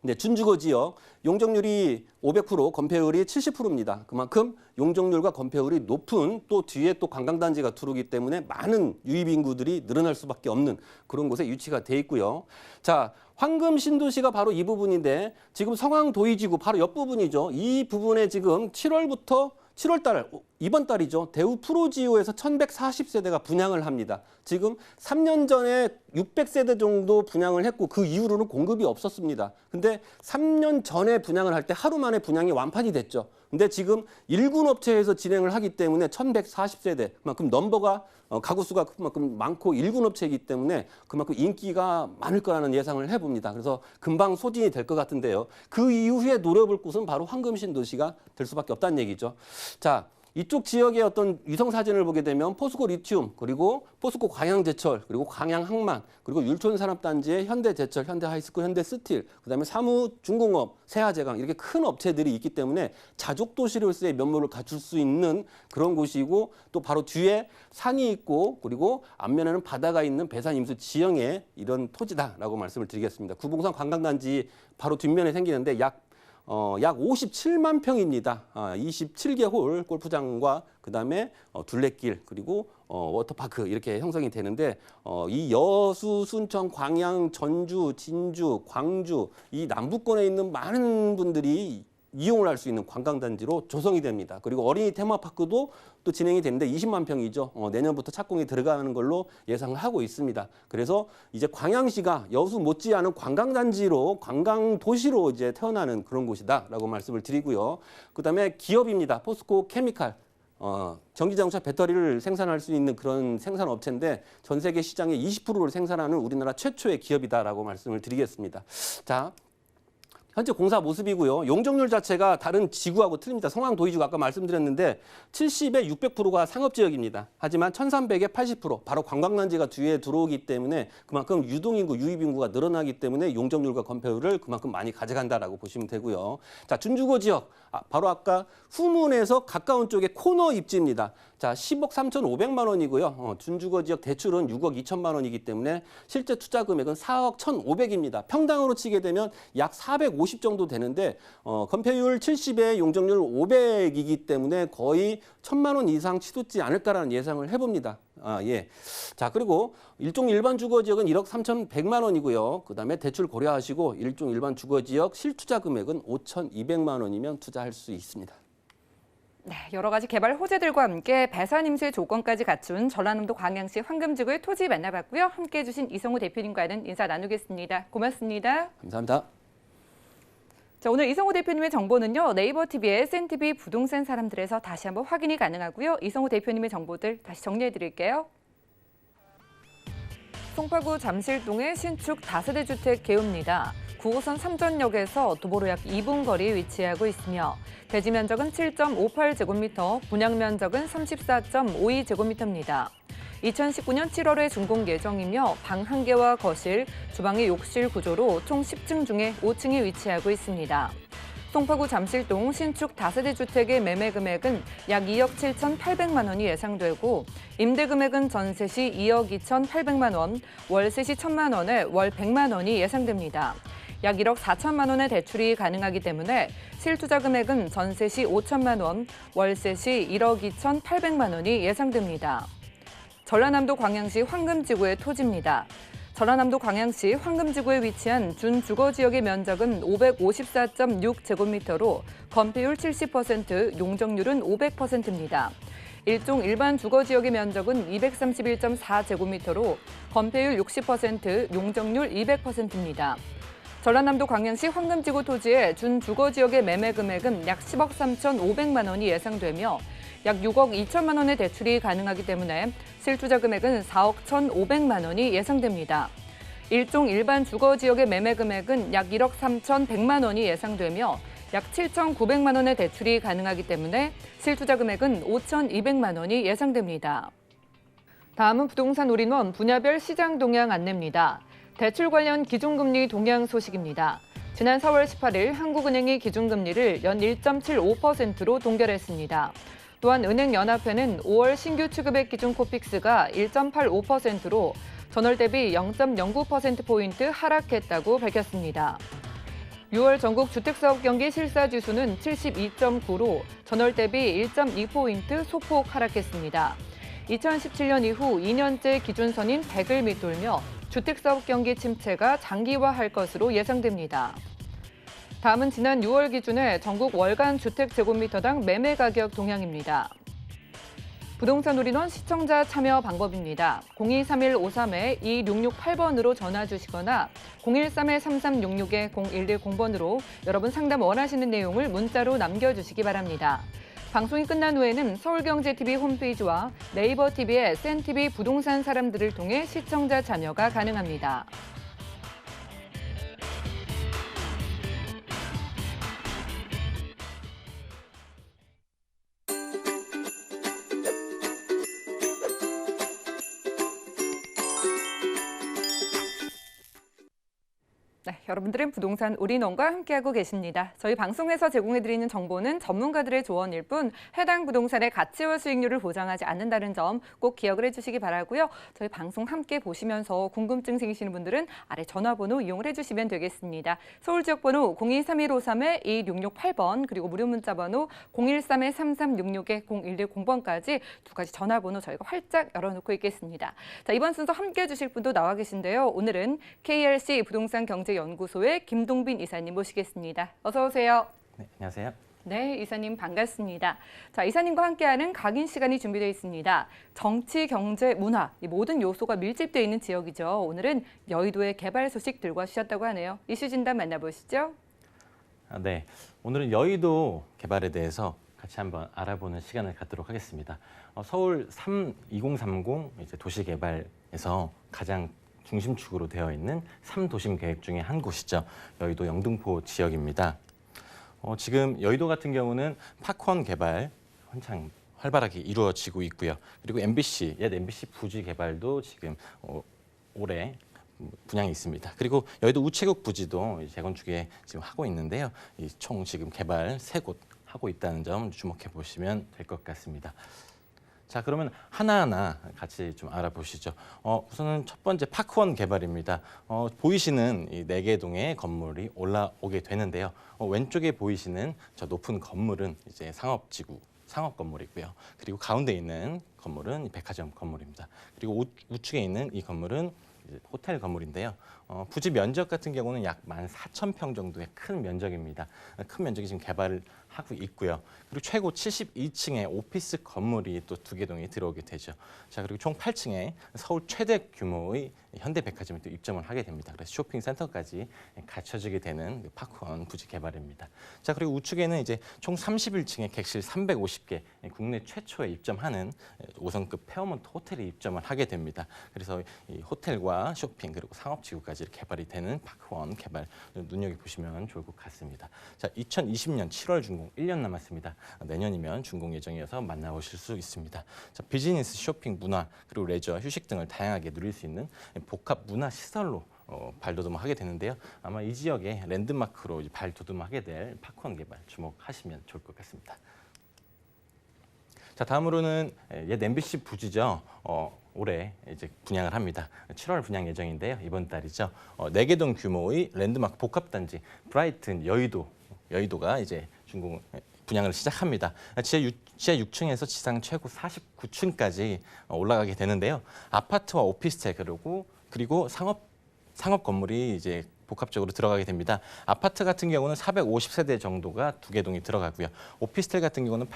네, 준주거 지역 용적률이 500%, 건폐율이 70%입니다. 그만큼 용적률과 건폐율이 높은 또 뒤에 또 관광단지가 들어오기 때문에 많은 유입 인구들이 늘어날 수밖에 없는 그런 곳에 위치가 돼 있고요. 자, 황금 신도시가 바로 이 부분인데 지금 성황도이지구 바로 옆 부분이죠. 이 부분에 지금 7월부터 7월달 이번 달이죠. 대우 프로지오에서 1140세대가 분양을 합니다. 지금 3년 전에 600세대 정도 분양을 했고 그 이후로는 공급이 없었습니다. 근데 3년 전에 분양을 할 때 하루 만에 분양이 완판이 됐죠. 근데 지금 일군 업체에서 진행을 하기 때문에 1140세대 그만큼 넘버가 가구 수가 그만큼 많고 일군 업체이기 때문에 그만큼 인기가 많을 거라는 예상을 해봅니다. 그래서 금방 소진이 될 것 같은데요. 그 이후에 노려볼 곳은 바로 황금신도시가 될 수밖에 없다는 얘기죠. 자, 이쪽 지역의 어떤 위성 사진을 보게 되면 포스코 리튬, 그리고 포스코 광양제철, 그리고 광양항만, 그리고 율촌산업단지의 현대제철, 현대하이스쿨, 현대스틸, 그다음에 사무중공업, 세아제강 이렇게 큰 업체들이 있기 때문에 자족도시로서의 면모를 갖출 수 있는 그런 곳이고 또 바로 뒤에 산이 있고 그리고 앞면에는 바다가 있는 배산 임수 지형의 이런 토지다라고 말씀을 드리겠습니다. 구봉산 관광단지 바로 뒷면에 생기는데 약 57만 평입니다. 27개 홀 골프장과 그다음에 둘레길 그리고 워터파크 이렇게 형성이 되는데 이 여수, 순천, 광양, 전주, 진주, 광주 이 남부권에 있는 많은 분들이 이용을 할 수 있는 관광단지로 조성이 됩니다. 그리고 어린이 테마파크도 또 진행이 되는데 20만 평이죠. 내년부터 착공이 들어가는 걸로 예상을 하고 있습니다. 그래서 이제 광양시가 여수 못지않은 관광단지로 관광도시로 이제 태어나는 그런 곳이다라고 말씀을 드리고요. 그다음에 기업입니다. 포스코 케미칼. 전기자동차 배터리를 생산할 수 있는 그런 생산 업체인데 전 세계 시장의 20%를 생산하는 우리나라 최초의 기업이다라고 말씀을 드리겠습니다. 자. 현재 공사 모습이고요. 용적률 자체가 다른 지구하고 틀립니다. 성황 도의지구 아까 말씀드렸는데 70에 600%가 상업지역입니다. 하지만 1300에 80% 바로 관광단지가 뒤에 들어오기 때문에 그만큼 유동인구, 유입인구가 늘어나기 때문에 용적률과 건폐율을 그만큼 많이 가져간다라고 보시면 되고요. 자, 준주거 지역 바로 아까 후문에서 가까운 쪽에 코너 입지입니다. 자, 10억 3,500만 원이고요. 준주거 지역 대출은 6억 2천만 원이기 때문에 실제 투자 금액은 4억 1,500입니다. 평당으로 치게 되면 약 450 정도 되는데 건폐율 70에 용적률 500이기 때문에 거의 1,000만 원 이상 치솟지 않을까라는 예상을 해봅니다. 예. 자, 그리고 일종 일반 주거 지역은 1억 3,100만 원이고요. 그다음에 대출 고려하시고 일종 일반 주거 지역 실투자 금액은 5,200만 원이면 투자할 수 있습니다. 네, 여러 가지 개발 호재들과 함께 배산 임수의 조건까지 갖춘 전라남도 광양시 황금지구의 토지 만나봤고요. 함께해 주신 이성우 대표님과는 인사 나누겠습니다. 고맙습니다. 감사합니다. 자, 오늘 이성우 대표님의 정보는요. 네이버 TV의 SNTV 부동산 사람들에서 다시 한번 확인이 가능하고요. 이성우 대표님의 정보들 다시 정리해 드릴게요. 송파구 잠실동의 신축 다세대 주택 개요입니다. 9호선 삼전역에서 도보로 약 2분 거리에 위치하고 있으며 대지 면적은 7.58제곱미터, 분양 면적은 34.52제곱미터입니다. 2019년 7월에 준공 예정이며 방 1개와 거실, 주방의 욕실 구조로 총 10층 중에 5층에 위치하고 있습니다. 송파구 잠실동 신축 다세대 주택의 매매 금액은 약 2억 7,800만 원이 예상되고 임대 금액은 전세 시 2억 2,800만 원, 월세 시 1,000만 원에 월 100만 원이 예상됩니다. 약 1억 4천만 원의 대출이 가능하기 때문에 실투자 금액은 전세 시 5천만 원, 월세 시 1억 2,800만 원이 예상됩니다. 전라남도 광양시 황금지구의 토지입니다. 전라남도 광양시 황금지구에 위치한 준주거지역의 면적은 554.6제곱미터로 건폐율 70%, 용적률은 500%입니다. 일종 일반 주거지역의 면적은 231.4제곱미터로 건폐율 60%, 용적률 200%입니다. 전라남도 광양시 황금지구 토지의 준주거지역의 매매 금액은 약 10억 3,500만 원이 예상되며 약 6억 2천만 원의 대출이 가능하기 때문에 실투자 금액은 4억 1,500만 원이 예상됩니다. 일종 일반 주거지역의 매매 금액은 약 1억 3,100만 원이 예상되며 약 7,900만 원의 대출이 가능하기 때문에 실투자 금액은 5,200만 원이 예상됩니다. 다음은 부동산 올인원 분야별 시장 동향 안내입니다. 대출 관련 기준금리 동향 소식입니다. 지난 4월 18일 한국은행이 기준금리를 연 1.75%로 동결했습니다. 또한 은행연합회는 5월 신규 취급액 기준 코픽스가 1.85%로 전월 대비 0.09%포인트 하락했다고 밝혔습니다. 6월 전국 주택사업 경기 실사지수는 72.9로 전월 대비 1.2포인트 소폭 하락했습니다. 2017년 이후 2년째 기준선인 100을 밑돌며 주택사업 경기 침체가 장기화할 것으로 예상됩니다. 다음은 지난 6월 기준의 전국 월간 주택제곱미터당 매매 가격 동향입니다. 부동산 올인원 시청자 참여 방법입니다. 023153-2668번으로 전화 주시거나 013-3366-0110번으로 여러분 상담 원하시는 내용을 문자로 남겨주시기 바랍니다. 방송이 끝난 후에는 서울경제TV 홈페이지와 네이버 TV의 SNTV 부동산 사람들을 통해 시청자 참여가 가능합니다. 네, 여러분들은 부동산 올인원과 함께하고 계십니다. 저희 방송에서 제공해드리는 정보는 전문가들의 조언일 뿐 해당 부동산의 가치와 수익률을 보장하지 않는다는 점 꼭 기억을 해주시기 바라고요. 저희 방송 함께 보시면서 궁금증 생기시는 분들은 아래 전화번호 이용을 해주시면 되겠습니다. 서울지역번호 023153-2668번 그리고 무료 문자번호 013-3366-0110번까지 두 가지 전화번호 저희가 활짝 열어놓고 있겠습니다. 자, 이번 순서 함께해 주실 분도 나와 계신데요. 오늘은 KRC 부동산 경제 연구소의 김동빈 이사님 모시겠습니다. 어서 오세요. 네, 안녕하세요. 네, 이사님 반갑습니다. 자, 이사님과 함께하는 각인 시간이 준비되어 있습니다. 정치, 경제, 문화 이 모든 요소가 밀집되어 있는 지역이죠. 오늘은 여의도의 개발 소식 들고 와주셨다고 하네요. 이슈 진단 만나보시죠. 네, 오늘은 여의도 개발에 대해서 같이 한번 알아보는 시간을 갖도록 하겠습니다. 서울 2030 이제 도시개발에서 가장 중심축으로 되어 있는 3도심 계획 중에 한 곳이죠. 여의도 영등포 지역입니다. 지금 여의도 같은 경우는 파크원 개발 한창 활발하게 이루어지고 있고요. 그리고 옛 MBC 부지 개발도 지금 올해 분양이 있습니다. 그리고 여의도 우체국 부지도 재건축에 지금 하고 있는데요. 총 지금 개발 3곳 하고 있다는 점 주목해 보시면 될 것 같습니다. 자, 그러면 하나하나 같이 좀 알아보시죠. 우선은 첫 번째 파크원 개발입니다. 보이시는 이 4개 동의 건물이 올라오게 되는데요. 왼쪽에 보이시는 저 높은 건물은 이제 상업 건물이고요. 그리고 가운데 있는 건물은 백화점 건물입니다. 그리고 우측에 있는 이 건물은 이제 호텔 건물인데요. 부지 면적 같은 경우는 약 14,000평 정도의 큰 면적입니다. 큰 면적이 지금 개발을 하고 있고요. 그리고 최고 72층의 오피스 건물이 또 2개 동이 들어오게 되죠. 자, 그리고 총 8층에 서울 최대 규모의 현대백화점이 또 입점을 하게 됩니다. 그래서 쇼핑센터까지 갖춰지게 되는 파크원 부지 개발입니다. 자, 그리고 우측에는 이제 총 31층의 객실 350개, 국내 최초에 입점하는 5성급 페어몬트 호텔이 입점을 하게 됩니다. 그래서 이 호텔과 쇼핑 그리고 상업지구까지 개발이 되는 파크원 개발 눈여겨보시면 좋을 것 같습니다. 자, 2020년 7월 준공 1년 남았습니다. 내년이면 준공 예정이어서 만나보실 수 있습니다. 자, 비즈니스, 쇼핑, 문화, 그리고 레저, 휴식 등을 다양하게 누릴 수 있는 복합 문화 시설로 발돋움하게 되는데요. 아마 이 지역의 랜드마크로 발돋움하게 될 파크원 개발 주목하시면 좋을 것 같습니다. 자, 다음으로는 옛 MBC 부지죠. 올해 이제 분양을 합니다. 7월 분양 예정인데요. 이번 달이죠. 4개 동 규모의 랜드마크 복합단지 브라이튼 여의도가 이제 분양을 시작합니다. 지하 6층에서 지상 최고 49층까지 올라가게 되는데요. 아파트와 오피스텔 그리고 상업 건물이 이제 복합적으로 들어가게 됩니다. 아파트 같은 경우는 450세대 정도가 2개 동이 들어가고요. 오피스텔 같은 경우는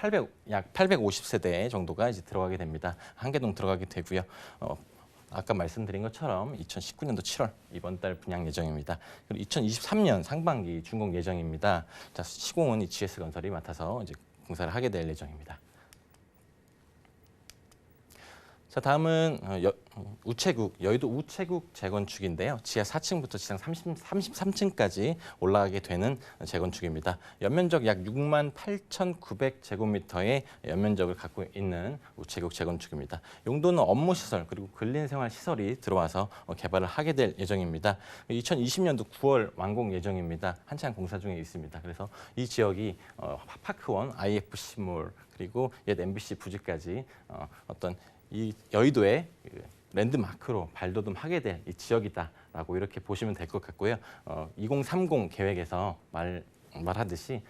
약 850세대 정도가 이제 들어가게 됩니다. 1개 동 들어가게 되고요. 아까 말씀드린 것처럼 2019년도 7월 이번 달 분양 예정입니다. 그리고 2023년 상반기 준공 예정입니다. 자, 시공은 이 GS건설이 맡아서 이제 공사를 하게 될 예정입니다. 자, 다음은 여의도 우체국 재건축인데요. 지하 4층부터 지상 33층까지 올라가게 되는 재건축입니다. 연면적 약 68,900제곱미터의 연면적을 갖고 있는 우체국 재건축입니다. 용도는 업무시설 그리고 근린생활시설이 들어와서 개발을 하게 될 예정입니다. 2020년도 9월 완공 예정입니다. 한창 공사 중에 있습니다. 그래서 이 지역이 파크원, IFC몰 그리고 옛 MBC 부지까지 이 여의도의 랜드마크로 발돋움하게 될 이 지역이다라고 이렇게 보시면 될 것 같고요. 2030 계획에서 말하듯이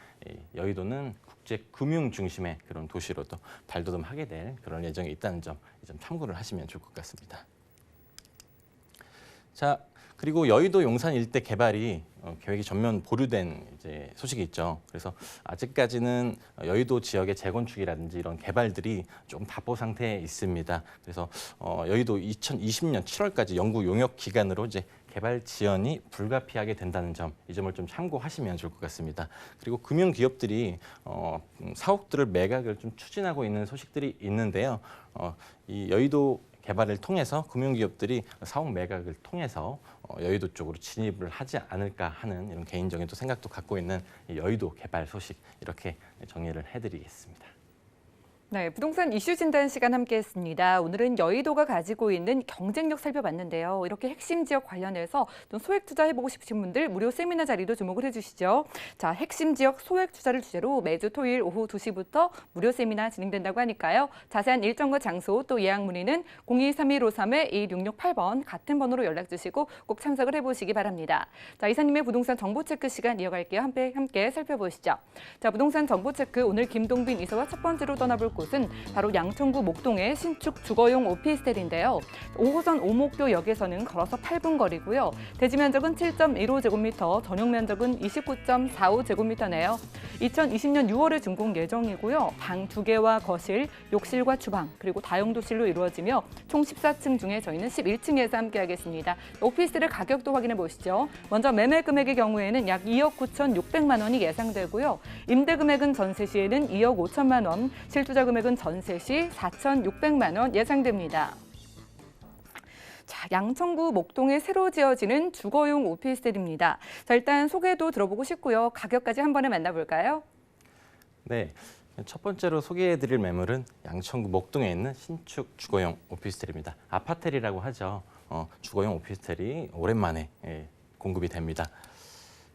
여의도는 국제 금융 중심의 그런 도시로도 발돋움하게 될 그런 예정이 있다는 점, 이 점 참고를 하시면 좋을 것 같습니다. 자, 그리고 여의도 용산 일대 개발이 계획이 전면 보류된 이제 소식이 있죠. 그래서 아직까지는 여의도 지역의 재건축이라든지 이런 개발들이 좀 답보 상태에 있습니다. 그래서 여의도 2020년 7월까지 영구 용역 기간으로 이제 개발 지연이 불가피하게 된다는 점, 이 점을 좀 참고하시면 좋을 것 같습니다. 그리고 금융 기업들이 사옥들을 매각을 좀 추진하고 있는 소식들이 있는데요. 이 여의도 개발을 통해서 금융기업들이 사옥 매각을 통해서 여의도 쪽으로 진입을 하지 않을까 하는 이런 개인적인 또 생각도 갖고 있는 여의도 개발 소식 이렇게 정리를 해드리겠습니다. 네, 부동산 이슈 진단 시간 함께했습니다. 오늘은 여의도가 가지고 있는 경쟁력 살펴봤는데요. 이렇게 핵심 지역 관련해서 좀 소액 투자해보고 싶으신 분들 무료 세미나 자리도 주목을 해주시죠. 자, 핵심 지역 소액 투자를 주제로 매주 토요일 오후 2시부터 무료 세미나 진행된다고 하니까요. 자세한 일정과 장소 또 예약 문의는 023153-2668번 같은 번호로 연락 주시고 꼭 참석을 해보시기 바랍니다. 자, 이사님의 부동산 정보 체크 시간 이어갈게요. 함께 살펴보시죠. 자, 부동산 정보 체크 오늘 김동빈 이사와 첫 번째로 떠나볼 곳은 바로 양천구 목동의 신축 주거용 오피스텔인데요. 5호선 오목교역에서는 걸어서 8분 거리고요. 대지 면적은 7.15제곱미터, 전용 면적은 29.45제곱미터네요. 2020년 6월에 준공 예정이고요. 방 2개와 거실, 욕실과 주방, 그리고 다용도실로 이루어지며 총 14층 중에 저희는 11층에서 함께하겠습니다. 오피스텔의 가격도 확인해 보시죠. 먼저 매매 금액의 경우에는 약 2억 9,600만 원이 예상되고요. 임대 금액은 전세 시에는 2억 5천만 원, 실투자 금액은 전세 시 4,600만 원 예상됩니다. 자, 양천구 목동에 새로 지어지는 주거용 오피스텔입니다. 자, 일단 소개도 들어보고 싶고요. 가격까지 한 번에 만나볼까요? 네, 첫 번째로 소개해드릴 매물은 양천구 목동에 있는 신축 주거용 오피스텔입니다. 아파텔이라고 하죠. 주거용 오피스텔이 오랜만에 공급이 됩니다.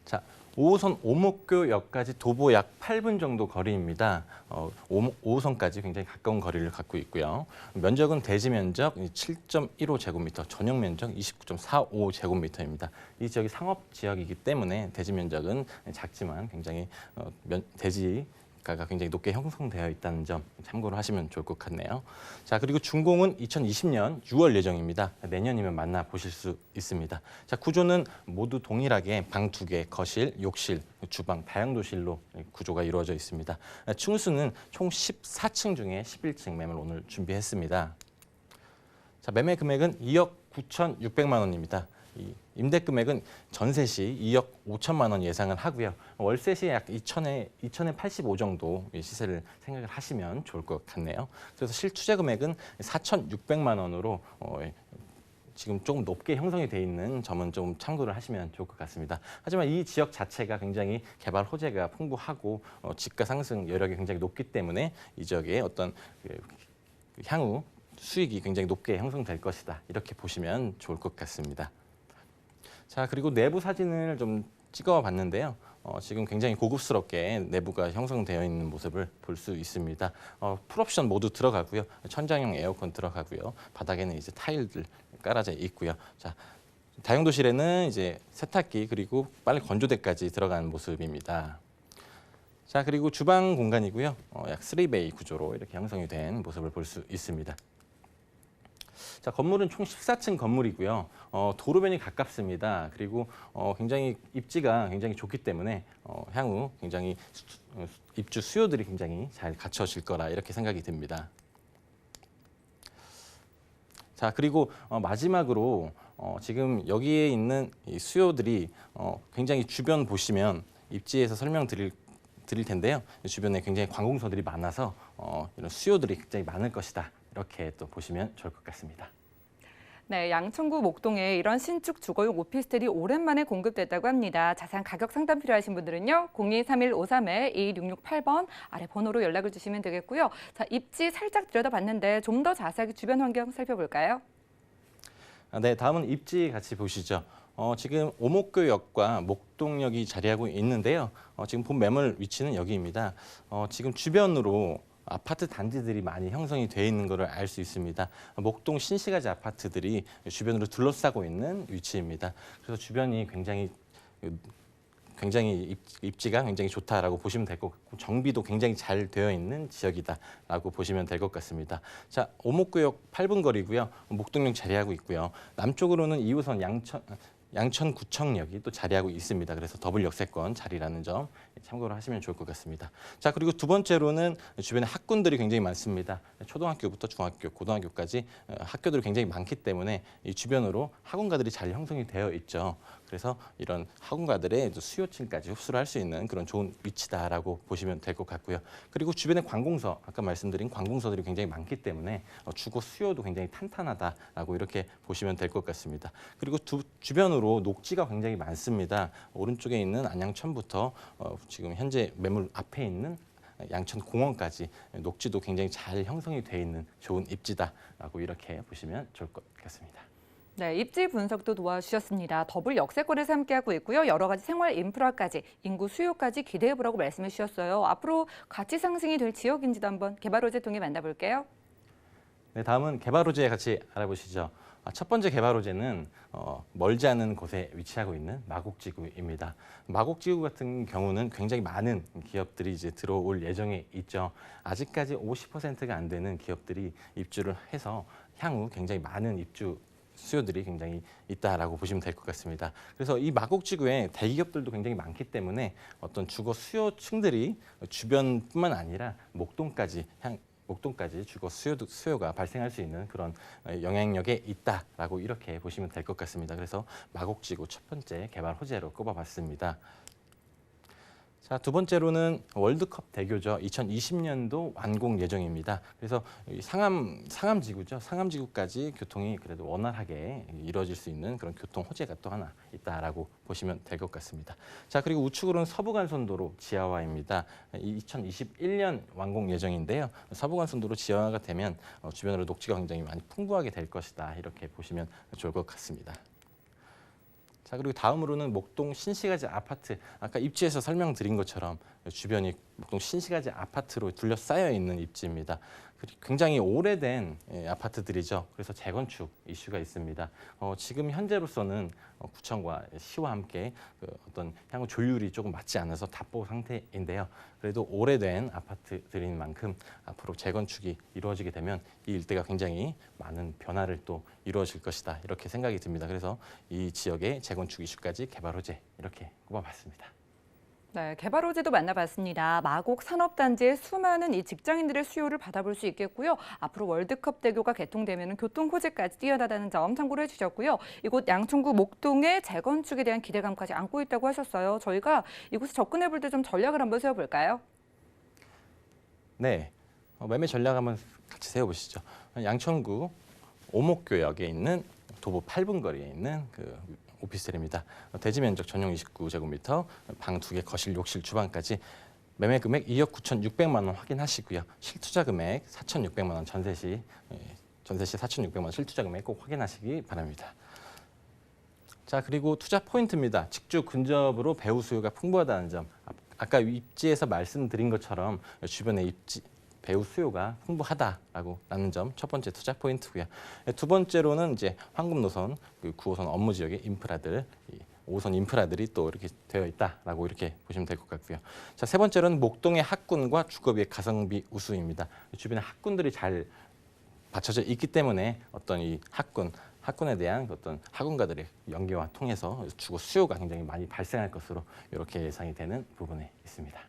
자, 5호선 오목교역까지 도보 약 8분 정도 거리입니다. 5호선까지 굉장히 가까운 거리를 갖고 있고요. 면적은 대지 면적 7.15제곱미터, 전용 면적 29.45제곱미터입니다. 이 지역이 상업 지역이기 때문에 대지 면적은 작지만 굉장히 대지가가 굉장히 높게 형성되어 있다는 점 참고로 하시면 좋을 것 같네요. 자, 그리고 준공은 2020년 6월 예정입니다. 내년이면 만나보실 수 있습니다. 자, 구조는 모두 동일하게 방 2개, 거실, 욕실, 주방, 다용도실로 구조가 이루어져 있습니다. 층수는 총 14층 중에 11층 매물 오늘 준비했습니다. 자, 매매 금액은 2억 9,600만 원입니다. 이 임대 금액은 전세 시 2억 5천만 원 예상을 하고요. 월세 시 약 2천에 85 정도 시세를 생각을 하시면 좋을 것 같네요. 그래서 실투자 금액은 4,600만 원으로 지금 조금 높게 형성이 돼 있는 점은 좀 참고를 하시면 좋을 것 같습니다. 하지만 이 지역 자체가 굉장히 개발 호재가 풍부하고 집가 상승 여력이 굉장히 높기 때문에 이 지역의 어떤 향후 수익이 굉장히 높게 형성될 것이다. 이렇게 보시면 좋을 것 같습니다. 자, 그리고 내부 사진을 좀 찍어 봤는데요. 지금 굉장히 고급스럽게 내부가 형성되어 있는 모습을 볼 수 있습니다. 풀옵션 모두 들어가고요. 천장형 에어컨 들어가고요. 바닥에는 이제 타일들 깔아져 있고요. 자, 다용도실에는 이제 세탁기 그리고 빨래 건조대까지 들어간 모습입니다. 자, 그리고 주방 공간이고요. 약 3베이 구조로 이렇게 형성이 된 모습을 볼 수 있습니다. 자, 건물은 총 14층 건물이고요. 도로변이 가깝습니다. 그리고 굉장히 입지가 굉장히 좋기 때문에 향후 굉장히 입주 수요들이 굉장히 잘 갖춰질 거라 이렇게 생각이 듭니다. 자, 그리고 마지막으로 지금 여기에 있는 이 수요들이 굉장히 주변 보시면 입지에서 설명드릴 텐데요. 주변에 굉장히 관공서들이 많아서 이런 수요들이 굉장히 많을 것이다. 이렇게 또 보시면 좋을 것 같습니다. 네, 양천구 목동에 이런 신축 주거용 오피스텔이 오랜만에 공급됐다고 합니다. 자세한 가격 상담 필요하신 분들은요. 023153-2668번 아래 번호로 연락을 주시면 되겠고요. 자, 입지 살짝 들여다봤는데 좀 더 자세하게 주변 환경 살펴볼까요? 네, 다음은 입지 같이 보시죠. 지금 오목교역과 목동역이 자리하고 있는데요. 지금 본 매물 위치는 여기입니다. 지금 주변으로 아파트 단지들이 많이 형성이 되어 있는 것을 알 수 있습니다. 목동 신시가지 아파트들이 주변으로 둘러싸고 있는 위치입니다. 그래서 주변이 굉장히 입지가 굉장히 좋다라고 보시면 될 것 같고 정비도 굉장히 잘 되어 있는 지역이다라고 보시면 될 것 같습니다. 자, 오목구역 8분 거리고요. 목동역 자리하고 있고요. 남쪽으로는 2호선 양천구청역이 또 자리하고 있습니다. 그래서 더블 역세권 자리라는 점 참고를 하시면 좋을 것 같습니다. 자, 그리고 두 번째로는 주변에 학군들이 굉장히 많습니다. 초등학교부터 중학교, 고등학교까지 학교들이 굉장히 많기 때문에 이 주변으로 학원가들이 잘 형성이 되어 있죠. 그래서 이런 학원가들의 수요층까지 흡수를 할 수 있는 그런 좋은 위치다라고 보시면 될 것 같고요. 그리고 주변에 관공서, 아까 말씀드린 관공서들이 굉장히 많기 때문에 주거 수요도 굉장히 탄탄하다라고 이렇게 보시면 될 것 같습니다. 그리고 주변으로 녹지가 굉장히 많습니다. 오른쪽에 있는 안양천부터 지금 현재 매물 앞에 있는 양천공원까지 녹지도 굉장히 잘 형성이 돼 있는 좋은 입지다라고 이렇게 보시면 좋을 것 같습니다. 네, 입지 분석도 도와주셨습니다. 더블 역세권에서 함께하고 있고요. 여러 가지 생활 인프라까지, 인구 수요까지 기대해보라고 말씀해 주셨어요. 앞으로 가치 상승이 될 지역인지도 한번 개발 호재 통해 만나볼게요. 네, 다음은 개발 호재 같이 알아보시죠. 첫 번째 개발 호재는 멀지 않은 곳에 위치하고 있는 마곡지구입니다. 마곡지구 같은 경우는 굉장히 많은 기업들이 이제 들어올 예정에 있죠. 아직까지 50%가 안 되는 기업들이 입주를 해서 향후 굉장히 많은 입주 수요들이 굉장히 있다라고 보시면 될 것 같습니다. 그래서 이 마곡지구에 대기업들도 굉장히 많기 때문에 어떤 주거 수요층들이 주변뿐만 아니라 목동까지 주거 수요가 발생할 수 있는 그런 영향력에 있다라고 이렇게 보시면 될 것 같습니다. 그래서 마곡지구 첫 번째 개발 호재로 꼽아봤습니다. 자, 두 번째로는 월드컵 대교죠. 2020년도 완공 예정입니다. 그래서 이 상암지구죠. 상암지구까지 교통이 그래도 원활하게 이루어질 수 있는 그런 교통 호재가 또 하나 있다라고 보시면 될 것 같습니다. 자, 그리고 우측으로는 서부간선도로 지하화입니다. 2021년 완공 예정인데요. 서부간선도로 지하화가 되면 주변으로 녹지가 굉장히 많이 풍부하게 될 것이다. 이렇게 보시면 좋을 것 같습니다. 자, 그리고 다음으로는 목동 신시가지 아파트. 아까 입지에서 설명드린 것처럼 주변이 목동 신시가지 아파트로 둘러싸여 있는 입지입니다. 굉장히 오래된 아파트들이죠. 그래서 재건축 이슈가 있습니다. 지금 현재로서는 구청과 시와 함께 어떤 향후 조율이 조금 맞지 않아서 답보 상태인데요. 그래도 오래된 아파트들인 만큼 앞으로 재건축이 이루어지게 되면 이 일대가 굉장히 많은 변화를 또 이루어질 것이다. 이렇게 생각이 듭니다. 그래서 이 지역의 재건축 이슈까지 개발 호재 이렇게 꼽아봤습니다. 네, 개발 호재도 만나봤습니다. 마곡 산업단지의 수많은 이 직장인들의 수요를 받아볼 수 있겠고요. 앞으로 월드컵 대교가 개통되면 교통 호재까지 뛰어나다는 점 참고를 해주셨고요. 이곳 양천구 목동의 재건축에 대한 기대감까지 안고 있다고 하셨어요. 저희가 이곳에 접근해볼 때 좀 전략을 한번 세워볼까요? 네, 매매 전략 한번 같이 세워보시죠. 양천구 오목교역에 있는 도보 8분 거리에 있는 오피스텔입니다. 대지 면적 전용 29제곱미터, 방 2개, 거실, 욕실, 주방까지 매매 금액 2억 9,600만 원 확인하시고요. 실투자 금액 4,600만 원 전세 시 4,600만 원 실투자 금액 꼭 확인하시기 바랍니다. 자, 그리고 투자 포인트입니다. 직주 근접으로 배우 수요가 풍부하다는 점. 아까 입지에서 말씀드린 것처럼 주변에 배우 수요가 풍부하다라는 점 첫 번째 투자 포인트고요. 두 번째로는 이제 황금 노선, 9호선 업무 지역의 인프라들, 5호선 인프라들이 또 이렇게 되어 있다라고 이렇게 보시면 될 것 같고요. 자, 세 번째로는 목동의 학군과 주거비의 가성비 우수입니다. 주변에 학군들이 잘 받쳐져 있기 때문에 어떤 이 학군에 대한 어떤 학원가들의 연계와 통해서 주거 수요가 굉장히 많이 발생할 것으로 이렇게 예상이 되는 부분에 있습니다.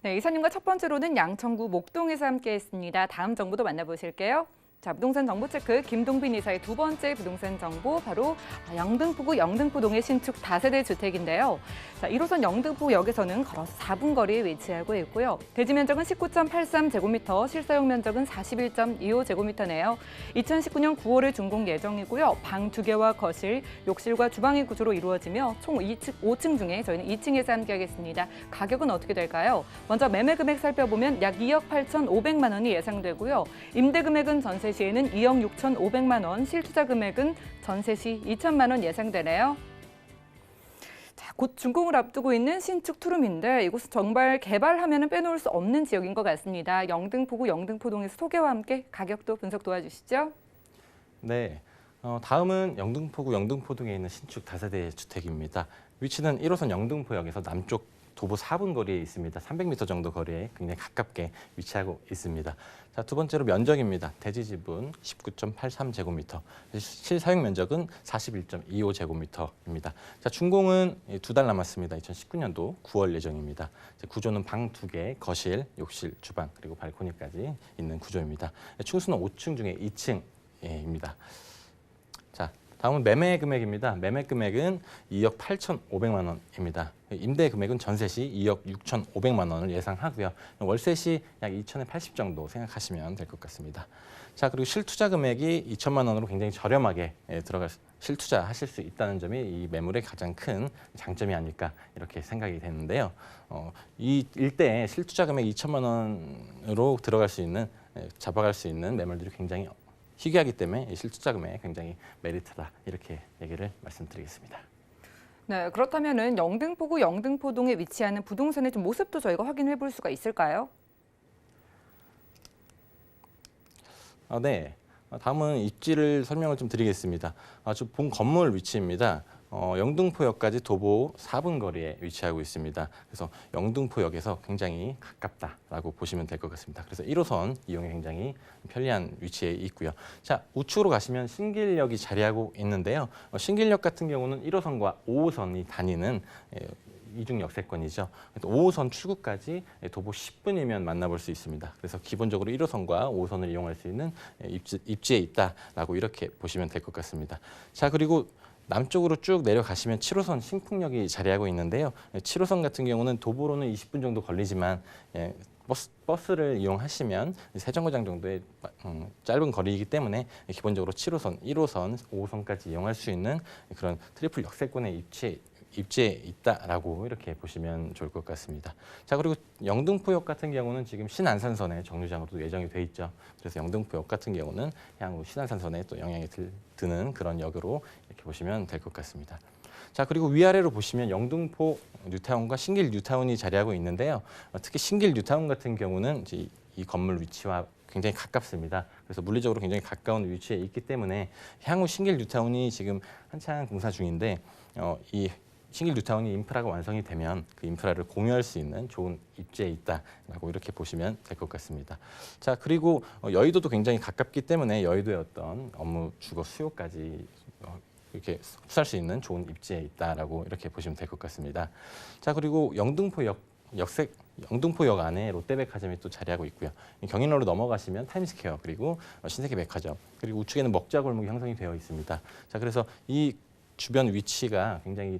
네, 이사님과 첫 번째로는 양천구 목동에서 함께했습니다. 다음 정보도 만나보실게요. 자, 부동산 정보 체크 김동빈 이사의 두 번째 부동산 정보 바로 영등포구 영등포동의 신축 다세대 주택인데요. 자, 1호선 영등포역에서는 걸어서 4분 거리에 위치하고 있고요. 대지 면적은 19.83제곱미터, 실사용 면적은 41.25제곱미터네요. 2019년 9월에 준공 예정이고요. 방 2개와 거실, 욕실과 주방의 구조로 이루어지며 총 5층 중에 저희는 2층에서 함께하겠습니다. 가격은 어떻게 될까요? 먼저 매매 금액 살펴보면 약 2억 8,500만 원이 예상되고요. 임대 금액은 전세 시에는 2억 6,500만 원, 실투자 금액은 전세 시 2천만 원 예상되네요. 자, 곧 준공을 앞두고 있는 신축 투룸인데 이곳은 정말 개발하면 빼놓을 수 없는 지역인 것 같습니다. 영등포구 영등포동에서 소개와 함께 가격도 분석 도와주시죠. 네, 다음은 영등포구 영등포동에 있는 신축 다세대 주택입니다. 위치는 1호선 영등포역에서 남쪽 도보 4분 거리에 있습니다. 300m 정도 거리에 굉장히 가깝게 위치하고 있습니다. 자, 두 번째로 면적입니다. 대지 지분 19.83제곱미터, 실사용 면적은 41.25제곱미터입니다. 자, 준공은 2달 남았습니다. 2019년도 9월 예정입니다. 구조는 방 2개, 거실, 욕실, 주방, 그리고 발코니까지 있는 구조입니다. 층수는 5층 중에 2층입니다. 자, 다음은 매매 금액입니다. 매매 금액은 2억 8,500만 원입니다. 임대 금액은 전세 시 2억 6,500만 원을 예상하고요. 월세 시 약 2천에 80 정도 생각하시면 될 것 같습니다. 자, 그리고 실투자 금액이 2천만 원으로 굉장히 저렴하게 실투자하실 수 있다는 점이 이 매물의 가장 큰 장점이 아닐까 이렇게 생각이 되는데요. 이 일대에 실투자 금액 2천만 원으로 잡아갈 수 있는 매물들이 굉장히 희귀하기 때문에 실투자 금액이 굉장히 메리트다 이렇게 얘기를 말씀드리겠습니다. 네, 그렇다면은 영등포구 영등포동에 위치하는 부동산의 좀 모습도 저희가 확인해 볼 수가 있을까요? 네, 다음은 입지를 설명을 좀 드리겠습니다. 본 건물 위치입니다. 영등포역까지 도보 4분 거리에 위치하고 있습니다. 그래서 영등포역에서 굉장히 가깝다라고 보시면 될 것 같습니다. 그래서 1호선 이용에 굉장히 편리한 위치에 있고요. 자, 우측으로 가시면 신길역이 자리하고 있는데요. 신길역 같은 경우는 1호선과 5호선이 다니는 이중 역세권이죠. 5호선 출구까지 도보 10분이면 만나볼 수 있습니다. 그래서 기본적으로 1호선과 5호선을 이용할 수 있는 입지에 있다라고 이렇게 보시면 될 것 같습니다. 자, 그리고 남쪽으로 쭉 내려가시면 7호선 신풍역이 자리하고 있는데요. 7호선 같은 경우는 도보로는 20분 정도 걸리지만 버스를 이용하시면 세정거장 정도의 짧은 거리이기 때문에 기본적으로 7호선, 1호선, 5호선까지 이용할 수 있는 그런 트리플 역세권에 입지에 있다라고 이렇게 보시면 좋을 것 같습니다. 자, 그리고 영등포역 같은 경우는 지금 신안산선의 정류장으로도 예정이 돼 있죠. 그래서 영등포역 같은 경우는 향후 신안산선에 또 영향이 드는 그런 역으로 이렇게 보시면 될 것 같습니다. 자, 그리고 위아래로 보시면 영등포 뉴타운과 신길 뉴타운이 자리하고 있는데요. 특히 신길 뉴타운 같은 경우는 이제 이 건물 위치와 굉장히 가깝습니다. 그래서 물리적으로 굉장히 가까운 위치에 있기 때문에 향후 신길 뉴타운이 지금 한창 공사 중인데 이 신길 뉴타운이 인프라가 완성이 되면 그 인프라를 공유할 수 있는 좋은 입지에 있다라고 이렇게 보시면 될 것 같습니다. 자, 그리고 여의도도 굉장히 가깝기 때문에 여의도의 어떤 업무 주거 수요까지 이렇게 흡수할 수 있는 좋은 입지에 있다라고 이렇게 보시면 될 것 같습니다. 자, 그리고 영등포역 안에 롯데백화점이 또 자리하고 있고요. 경인로로 넘어가시면 타임스퀘어 그리고 신세계백화점 그리고 우측에는 먹자골목이 형성이 되어 있습니다. 자, 그래서 이 주변 위치가 굉장히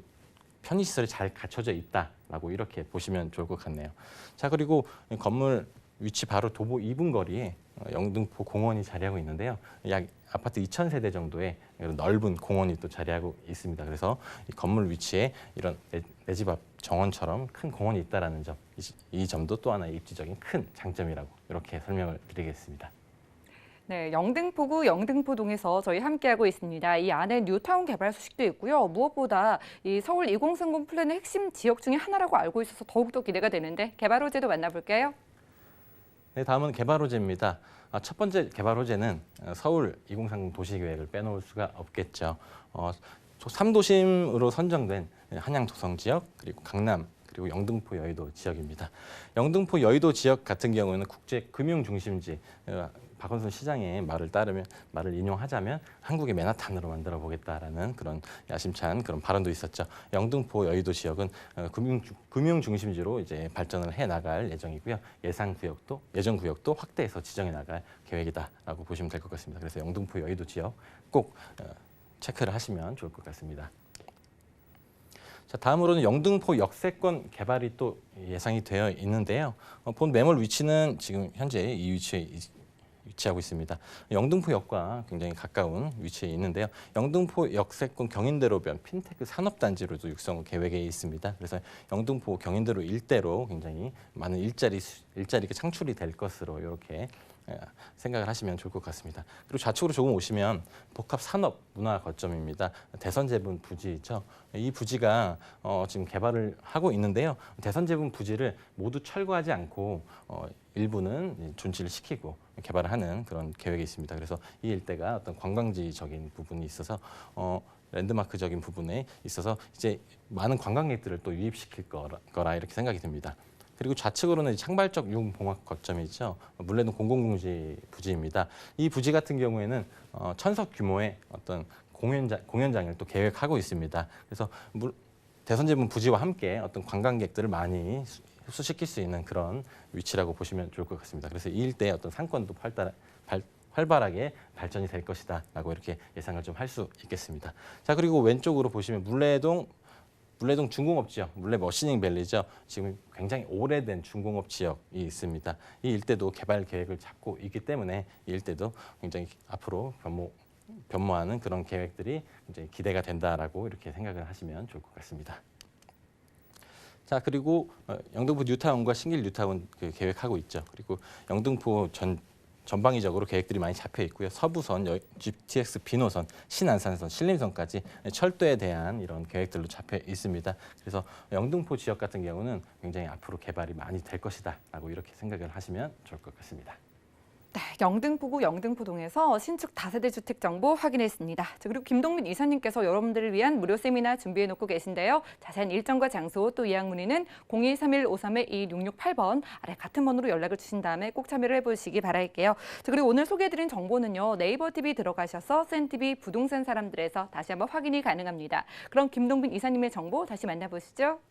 편의시설이 잘 갖춰져 있다라고 이렇게 보시면 좋을 것 같네요. 자, 그리고 건물 위치 바로 도보 2분 거리에 영등포 공원이 자리하고 있는데요. 약 아파트 2,000세대 정도의 넓은 공원이 또 자리하고 있습니다. 그래서 이 건물 위치에 이런 내 집 앞 정원처럼 큰 공원이 있다는 점, 이 점도 또 하나의 입지적인 큰 장점이라고 이렇게 설명을 드리겠습니다. 네, 영등포구 영등포동에서 저희 함께하고 있습니다. 이 안에 뉴타운 개발 소식도 있고요. 무엇보다 이 서울 2030 플랜의 핵심 지역 중에 하나라고 알고 있어서 더욱더 기대가 되는데 개발 호재도 만나볼게요. 네, 다음은 개발 호재입니다. 첫 번째 개발 호재는 서울 2030 도시계획을 빼놓을 수가 없겠죠. 3도심으로 선정된 한양 도성 지역 그리고 강남 그리고 영등포 여의도 지역입니다. 영등포 여의도 지역 같은 경우에는 국제 금융 중심지 박원순 시장의 말을 인용하자면 한국의 맨하탄으로 만들어 보겠다라는 그런 야심찬 그런 발언도 있었죠. 영등포 여의도 지역은 금융 중심지로 이제 발전을 해 나갈 예정이고요. 예정 구역도 확대해서 지정해 나갈 계획이다라고 보시면 될 것 같습니다. 그래서 영등포 여의도 지역 꼭 체크를 하시면 좋을 것 같습니다. 자, 다음으로는 영등포 역세권 개발이 또 예상이 되어 있는데요. 본 매물 위치는 지금 현재 이 위치에 위치하고 있습니다. 영등포역과 굉장히 가까운 위치에 있는데요. 영등포 역세권 경인대로변 핀테크 산업단지로도 육성 계획에 있습니다. 그래서 영등포 경인대로 일대로 굉장히 많은 일자리가 창출이 될 것으로 이렇게 생각을 하시면 좋을 것 같습니다. 그리고 좌측으로 조금 오시면 복합 산업 문화 거점입니다. 대선제분 부지죠. 이 부지가 지금 개발을 하고 있는데요. 대선제분 부지를 모두 철거하지 않고 일부는 존치를 시키고 개발을 하는 그런 계획이 있습니다. 그래서 이 일대가 어떤 관광지적인 부분이 있어서 랜드마크적인 부분에 있어서 이제 많은 관광객들을 또 유입시킬 거라 이렇게 생각이 듭니다. 그리고 좌측으로는 창발적 융봉합 거점이죠. 물레동 공공공지 부지입니다. 이 부지 같은 경우에는 1,000석 규모의 어떤 공연장을 또 계획하고 있습니다. 그래서 대선제분 부지와 함께 어떤 관광객들을 많이 흡수시킬 수 있는 그런 위치라고 보시면 좋을 것 같습니다. 그래서 이 일대의 어떤 상권도 활발하게 발전이 될 것이다라고 이렇게 예상을 좀 할 수 있겠습니다. 자, 그리고 왼쪽으로 보시면 물레동 중공업 지역, 물레 머시닝 밸리죠. 지금 굉장히 오래된 중공업 지역이 있습니다. 이 일대도 개발 계획을 잡고 있기 때문에 이 일대도 굉장히 앞으로 변모하는 그런 계획들이 굉장히 기대가 된다라고 이렇게 생각을 하시면 좋을 것 같습니다. 자, 그리고 영등포 뉴타운과 신길 뉴타운 계획하고 있죠. 그리고 영등포 전방위적으로 계획들이 많이 잡혀 있고요. 서부선, GTX 비노선, 신안산선, 신림선까지 철도에 대한 이런 계획들로 잡혀 있습니다. 그래서 영등포 지역 같은 경우는 굉장히 앞으로 개발이 많이 될 것이다라고 이렇게 생각을 하시면 좋을 것 같습니다. 네, 영등포구 영등포동에서 신축 다세대 주택 정보 확인했습니다. 자, 그리고 김동민 이사님께서 여러분들을 위한 무료 세미나 준비해놓고 계신데요. 자세한 일정과 장소 또 예약 문의는 023153-2668번 아래 같은 번호로 연락을 주신 다음에 꼭 참여를 해보시기 바랄게요. 자, 그리고 오늘 소개해드린 정보는요. 네이버 TV 들어가셔서 센TV 부동산 사람들에서 다시 한번 확인이 가능합니다. 그럼 김동민 이사님의 정보 다시 만나보시죠.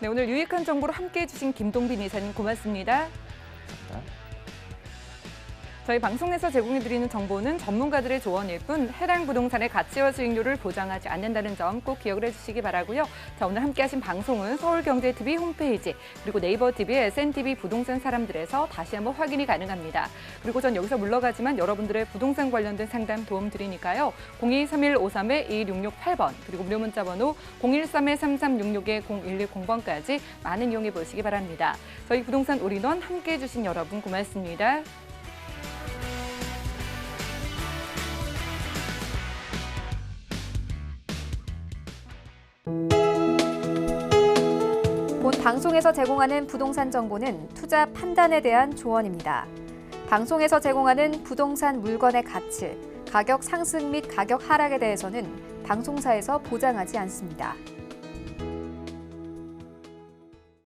네, 오늘 유익한 정보로 함께해 주신 김동빈 이사님 고맙습니다. 감사합니다. 저희 방송에서 제공해드리는 정보는 전문가들의 조언일 뿐 해당 부동산의 가치와 수익률을 보장하지 않는다는 점 꼭 기억을 해주시기 바라고요. 자, 오늘 함께하신 방송은 서울경제TV 홈페이지 그리고 네이버TV의 SNTV 부동산 사람들에서 다시 한번 확인이 가능합니다. 그리고 전 여기서 물러가지만 여러분들의 부동산 관련된 상담 도움 드리니까요. 023153-2166-8번 그리고 무료 문자 번호 013-3366-0110번까지 많은 이용해 보시기 바랍니다. 저희 부동산 올인원 함께해 주신 여러분 고맙습니다. 본 방송에서 제공하는 부동산 정보는 투자 판단에 대한 조언입니다. 방송에서 제공하는 부동산 물건의 가치, 가격 상승 및 가격 하락에 대해서는 방송사에서 보장하지 않습니다.